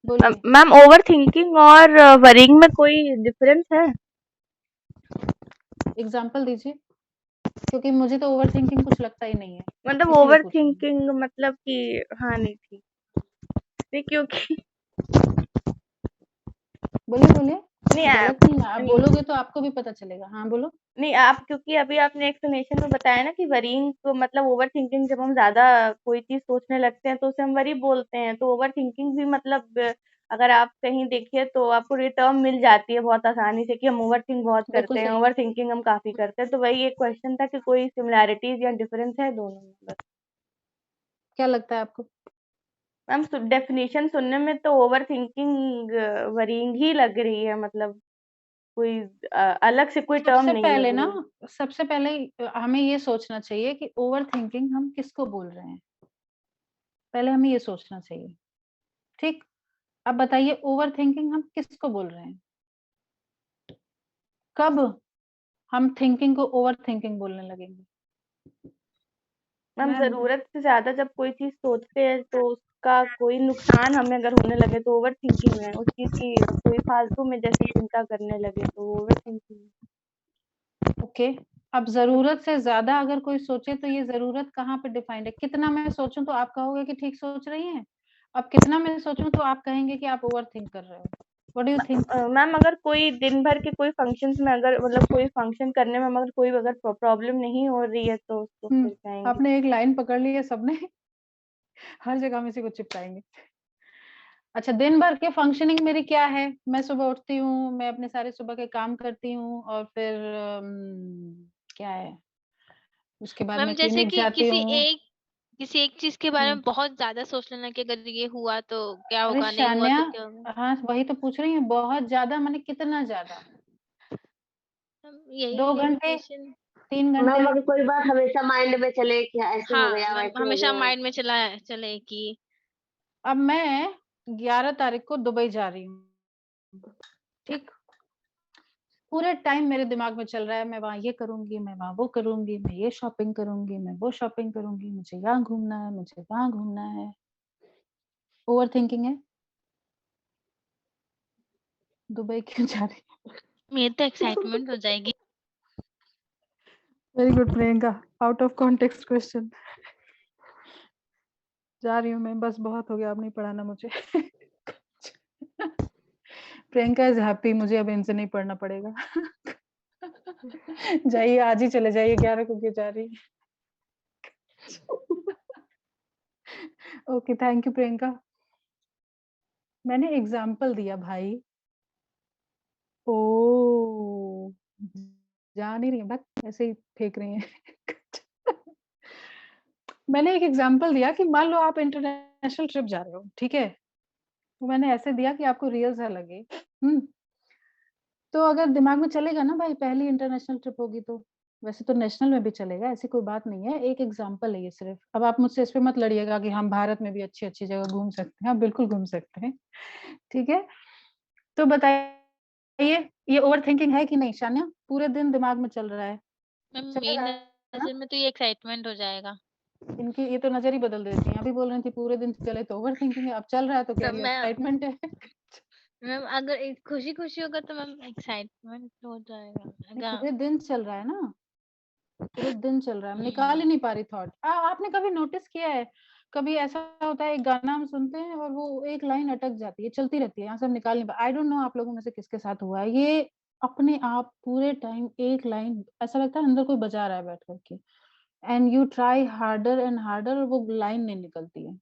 बोलिए। मैम ओवर थिंकिंग और वरिंग में कोई डिफरेंस है? एग्जाम्पल दीजिए, क्योंकि मुझे तो ओवर थिंकिंग कुछ लगता ही नहीं है। मतलब ओवर थिंकिंग मतलब कि हाँ नहीं थी क्योंकि बोलिए नहीं गलत नहीं है, आप बोलोगे तो आपको भी पता चलेगा। हाँ बोलो। नहीं आप, क्योंकि अभी आपने एक्सप्लेनेशन में बताया ना कि वरीइंग को मतलब ओवर थिंकिंग, जब हम ज्यादा कोई चीज सोचने लगते हैं तो उसे हम वरी बोलते हैं, तो ओवर थिंकिंग भी मतलब अगर आप कहीं देखिए तो आपको ये टर्म मिल जाती है बहुत आसानी से कि हम ओवर थिंक बहुत करते हैं, ओवर थिंकिंग हम काफी करते हैं। तो वही एक क्वेश्चन था कि कोई सिमिलैरिटीज या डिफरेंस है दोनों में बस। क्या लगता है आपको? मैम डेफिनेशन सुनने में तो ओवर थिंकिंग वरीइंग ही लग रही है, मतलब कोई अलग से कोई टर्म नहीं पहले ना, सबसे पहले हमें ये सोचना चाहिए कि ओवर थिंकिंग हम किसको बोल रहे हैं, पहले हमें ये सोचना चाहिए। ठीक, अब बताइए ओवर थिंकिंग हम किसको बोल रहे हैं? कब हम थिंकिंग को ओवर थिंकिंग बोलने लगेंगे? मैम जरूरत से ज्यादा जब कोई चीज सोचते हैं तो उसका कोई नुकसान हमें अगर होने लगे तो ओवर थिंकिंग है, उस चीज की कोई फालतू में जैसे चिंता करने लगे तो ओवर थिंकिंग। ओके, अब जरूरत से ज्यादा अगर कोई सोचे तो ये जरूरत कहाँ पे डिफाइंड है? कितना मैं सोचूं तो आप कहोगे कि ठीक सोच रही हैं, अब कितना मैं सोचूं तो आप कहेंगे कि आप ओवर थिंक कर रहे हो। What do you think? Ma'am अगर कोई दिन भर के कोई फंक्शंस में अगर मतलब कोई फंक्शन करने में अगर कोई अगर प्रॉब्लम नहीं हो रही है तो उसको फिर कहेंगे। आपने एक लाइन पकड़ ली है सबने हर जगह में इसी को चिपकाएंगे। अच्छा, दिन भर के फंक्शनिंग मेरी क्या है? मैं सुबह उठती हूँ, मैं अपने सारे सुबह के काम करती हूँ और फिर क्या है, उसके बाद मैम मैं जैसे क्लिनिक कि जाती हूँ। किसी एक चीज के बारे में बहुत ज्यादा सोच लेना कि अगर ये हुआ तो क्या अरे होगा, नहीं हुआ शान्या, तो क्या होगा। हाँ वही तो पूछ रही हूँ, बहुत ज्यादा माने कितना ज्यादा? मैम, यही 2 घंटे, लिमिटेशन। 3 घंटे? मैम अगर कोई बात हमेशा माइंड में चले कि ऐसे हो हाँ गया मैम, वैसे हो हमेशा गया। माइंड में चले कि अब मैं 11 तारीख को दुबई जा रही हूँ, ठीक? पूरे टाइम मेरे दिमाग में चल रहा है, मैं वहां ये करूंगी, मैं वहां वो करूंगी, मैं ये शॉपिंग करूंगी, मैं वो शॉपिंग करूंगी, मुझे यहाँ घूमना है, मुझे वहां घूमना है। ओवर थिंकिंग है। दुबई क्यों जा रही है? मेरी तो एक्साइटमेंट हो जाएगी। Very good Priyanka, out of context question. जा रही हूँ मैं, बस बहुत हो गया, अब नहीं पढ़ाना मुझे प्रियंका इज हैप्पी, मुझे अब इनसे नहीं पढ़ना पड़ेगा जाइए, आज ही चले जाइए, 11 को क्यों जा रही ओके, थैंक यू प्रियंका। मैंने एग्जाम्पल दिया भाई। ओ, जा नहीं रही है, बस ऐसे ही फेंक रही हैं मैंने एक एग्जाम्पल दिया कि मान लो आप इंटरनेशनल ट्रिप जा रहे हो, ठीक है? तो मैंने ऐसे दिया कि आपको रियल सा लगे। तो अगर दिमाग में चलेगा ना भाई, पहली इंटरनेशनल ट्रिप होगी तो, वैसे तो नेशनल में भी चलेगा, ऐसी कोई बात नहीं है, एक एग्जांपल है ये सिर्फ। अब आप मुझसे इस पे मत लड़िएगा कि हम भारत में भी अच्छी अच्छी जगह घूम सकते हैं, आप बिल्कुल घूम सकते हैं, ठीक है? तो बताइए, ये ओवर थिंकिंग है कि नहीं शान्या? पूरे दिन दिमाग में चल रहा है, मैम मेरी चलेगा ना? नजर में तो ये एक्साइटमेंट हो जाएगा। इनकी ये तो नजर ही बदल देती है, अभी बोल रही थी पूरे दिन चले तो ओवर थिंकिंग है, अब चल रहा है तो कह तब रही है मैं एक्साइटमेंट है मैम अगर खुशी खुशी होगा तो मैम एक्साइटमेंट हो जाएगा। नहीं, पूरे दिन चल रहा है ना, पूरे दिन चल रहा है, मैं निकाल ही नहीं पा रही थॉट। आपने कभी नोटिस किया है, कभी ऐसा होता है एक गाना हम सुनते हैं और वो एक लाइन अटक जाती है, चलती रहती है, यहाँ से हम निकाल नहीं पा। आई डोंट नो आप लोगों में से किसके साथ हुआ है ये, अपने आप पूरे टाइम एक लाइन ऐसा लगता है अंदर कोई बजा रहा है बैठ करके, and you try harder and harder और वो लाइन नहीं निकलती है,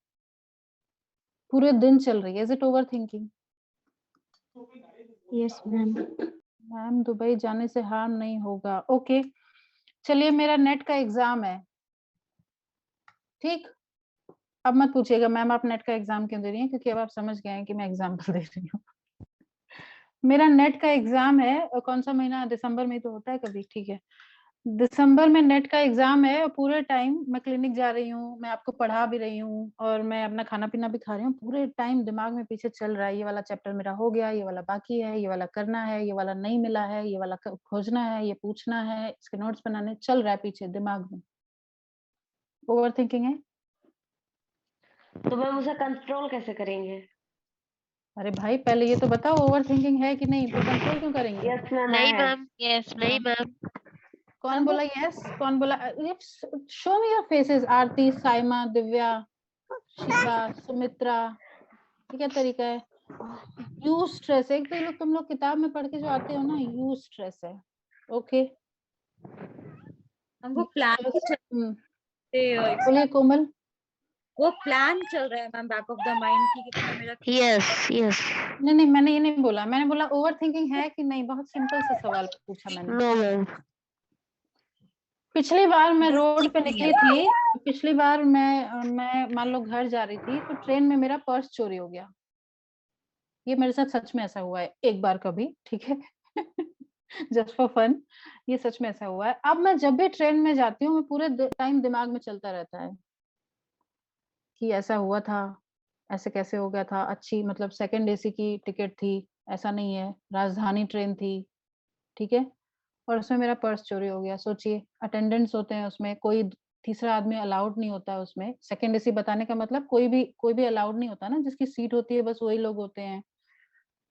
पूरे दिन चल रही है। Is it over thinking? Yes ma'am. Ma'am Dubai जाने से हार्म नहीं होगा, ओके। चलिए, मेरा नेट का एग्जाम है, ठीक? अब मत पूछिएगा मैम आप नेट का एग्जाम क्यों दे रही हैं, क्योंकि अब आप समझ गए हैं कि मैं एग्जाम्पल दे रही हूँ मेरा नेट का एग्जाम है, और कौन सा महीना, दिसंबर में तो होता है कभी, ठीक है? दिसंबर में नेट का एग्जाम है और पूरे टाइम मैं क्लिनिक जा रही हूँ, मैं आपको पढ़ा भी रही हूँ और मैं अपना खाना पीना भी खा रही हूँ, पूरे टाइम दिमाग में पीछे चल रहा है, ये वाला चैप्टर मेरा हो गया, ये वाला बाकी है, ये वाला करना है, ये वाला नहीं मिला है, ये वाला खोजना है, ये पूछना है, इसके नोट्स बनाने, चल रहा है पीछे दिमाग में। ओवर थिंकिंग है? तो मैम उसे कंट्रोल कैसे करेंगे? अरे भाई पहले ये तो बताओ ओवर थिंकिंग है कि नहीं, तो कंट्रोल क्यों करेंगे? यस मैम नहीं है। मैम, यस नहीं मैम। कौन बोला यस? कौन बोला? Show me your faces. Aarti, Saima, Divya, Shiva, Sumitra, ये क्या तरीका है? यूज स्ट्रेस है, एक तो ये लोग, तुम लोग किताब में पढ़ के जो आते हो ना, यूज स्ट्रेस है, ओके? हमको प्लान बोलिए कोमल। वो प्लान चल रहा है ma'am back of the mind की कितना मेरा। Yes yes. नहीं मैंने ये नहीं बोला, मैंने बोला ओवर थिंकिंग है कि नहीं, बहुत सिंपल सा सवाल पूछा मैंने। No ma'am. पिछली बार मैं रोड पे निकली थी, पिछली बार मैं मान लो घर जा रही थी, तो ट्रेन में मेरा पर्स चोरी हो गया, ये मेरे साथ सच में ऐसा हुआ है एक बार कभी, ठीक है जस्ट फॉर फन, ये सच में ऐसा हुआ है। अब मैं जब भी ट्रेन में जाती हूँ, मैं पूरे टाइम दिमाग में चलता रहता है कि ऐसा हुआ था, ऐसे कैसे हो गया था, अच्छी मतलब सेकंड एसी की टिकट थी, ऐसा नहीं है, राजधानी ट्रेन थी, ठीक है? और उसमें मेरा पर्स चोरी हो गया। सोचिए, अटेंडेंट्स होते हैं उसमें, कोई तीसरा आदमी अलाउड नहीं होता है उसमें। सेकंड एसी बताने का मतलब कोई भी अलाउड नहीं होता ना, जिसकी सीट होती है बस वही लोग होते हैं।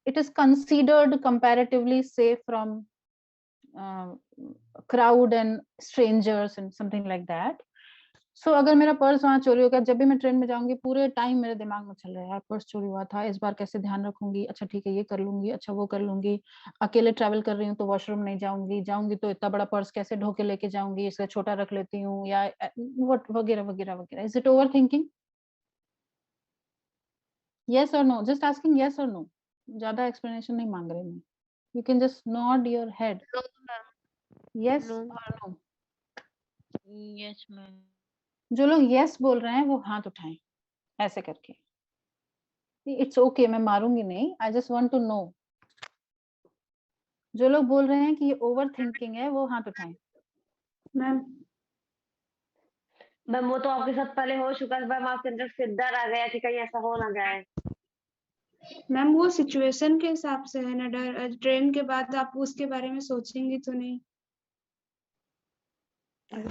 It is considered comparatively safe from crowd and strangers and something like that. So अगर मेरा पर्स वहाँ चोरी हो गया, जब भी मैं ट्रेन में जाऊंगी पूरे टाइम मेरे दिमाग में चल रहा है, यार पर्स चोरी हुआ था, इस बार कैसे ध्यान रखूंगी, अच्छा ठीक है ये कर लूंगी, अच्छा वो कर लूंगी, अकेले ट्रैवल कर रही हूँ तो वॉशरूम नहीं जाऊंगी तो इतना बड़ा पर्स कैसे ढो के लेके जाऊंगी, इसलिए छोटा रख लेती हूँ, या वगैरह वगैरह वगैरह. Is it over thinking? Yes or no? Just asking yes or no. ज्यादा explanation नहीं मांग रही मैं. You can just nod your head. No, ma'am. Yes No. or no. Yes ma'am. जो लोग yes बोल रहे हैं वो हाथ उठाएं ऐसे करके. It's okay, मैं मारूंगी नहीं. I just want to know. जो लोग बोल रहे हैं कि ये ओवर थिंकिंग है वो हाथ उठाएं. मैम वो तो आपके साथ पहले हो चुका है मैम, आपके अंदर से डर आ गया कि कहीं ऐसा हो ना जाए. मैम वो सिचुएशन के हिसाब से है ना डर. ट्रेन के बाद आप उसके बारे में सोचेंगी तो नहीं.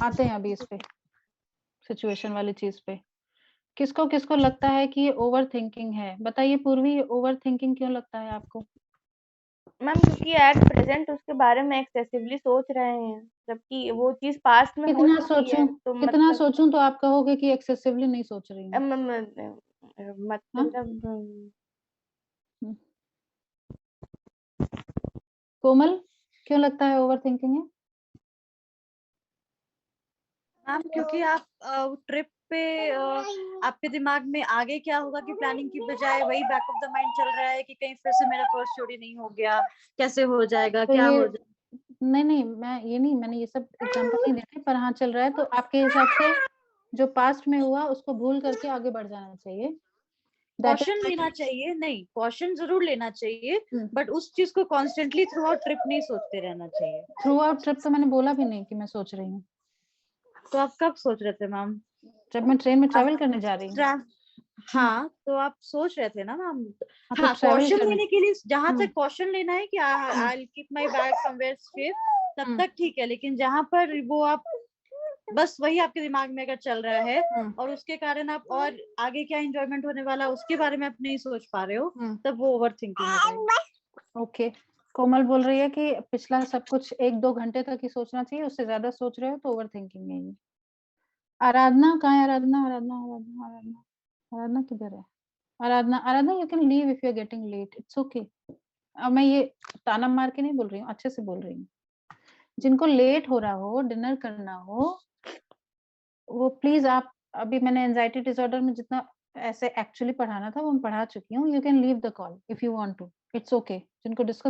आते हैं अभी इस पे, सिचुएशन वाली चीज पे. किसको किसको लगता है कि ये ओवर थिंकिंग है? बताइए पूर्वी, ये ओवर थिंकिंग क्यों लगता है आपको? मैम क्योंकि एट प्रेजेंट उसके बारे में एक्सेसिवली सोच रहे हैं, जबकि वो चीज पास्ट में हो कितना चुकी है. तो कितना सोचूं तो आप कहोगे कि एक्सेसिवली नहीं सोच रही हूँ. मतलब कोमल, क्यों लगता है ओवर थिंकिंग है? मैम क्योंकि आप ट्रिप पे आपके दिमाग में आगे क्या होगा कि प्लानिंग की बजाय वही बैक ऑफ द माइंड चल रहा है कि कहीं फिर से मेरा पर्स चोरी नहीं हो गया, कैसे हो जाएगा, तो क्या ये हो जाएगा. नहीं मैंने ये सब एग्जांपल नहीं देते, पर हाँ चल रहा है तो आपके हिसाब से जो पास्ट में हुआ उसको भूल करके आगे बढ़ जाना चाहिए. कॉशन लेना चाहिए. नहीं, कॉशन जरूर लेना चाहिए, बट उस चीज को कॉन्स्टेंटली थ्रू आउट ट्रिप नहीं सोचते रहना चाहिए. थ्रू आउट ट्रिप तो मैंने बोला भी नहीं कि मैं सोच रही हूँ. तो आप कब सोच रहे थे मैम? जब मैं ट्रेन में ट्रैवल करने जा रही हूँ. हाँ, तो आप सोच रहे थे ना मैम. तो हाँ, ट्रैवल कॉशन करने लेने के लिए जहां तक कॉशन लेना है कि I will keep my bag somewhere safe, तब तक ठीक है. लेकिन जहां पर वो आप बस वही आपके दिमाग में अगर चल रहा है और उसके कारण आप और आगे क्या एंजॉयमेंट होने वाला उसके बारे में आप नहीं सोच पा रहे हो, तब वो ओवर थिंकिंग हो जाएगी. ओके. कोमल बोल रही है कि पिछला सब कुछ 1-2 घंटे तक ही सोचना चाहिए, उससे ज्यादा सोच रहे हो तो ओवर थिंकिंग है. आराधना कहाँ है? आराधना किधर है? Aradhana you can leave if you are getting late. It's okay. अब मैं ये ताना मार के नहीं बोल रही हूँ, अच्छे से बोल रही हूँ. जिनको लेट हो रहा हो, डिनर करना हो, वो प्लीज आप, अभी मैंने एंजाइटी डिसऑर्डर में जितना ऐसे एक्चुअली पढ़ाना था वो मैं पढ़ा चुकी हूँ. You can leave the call if you want to. It's okay. जिनको डिस्कस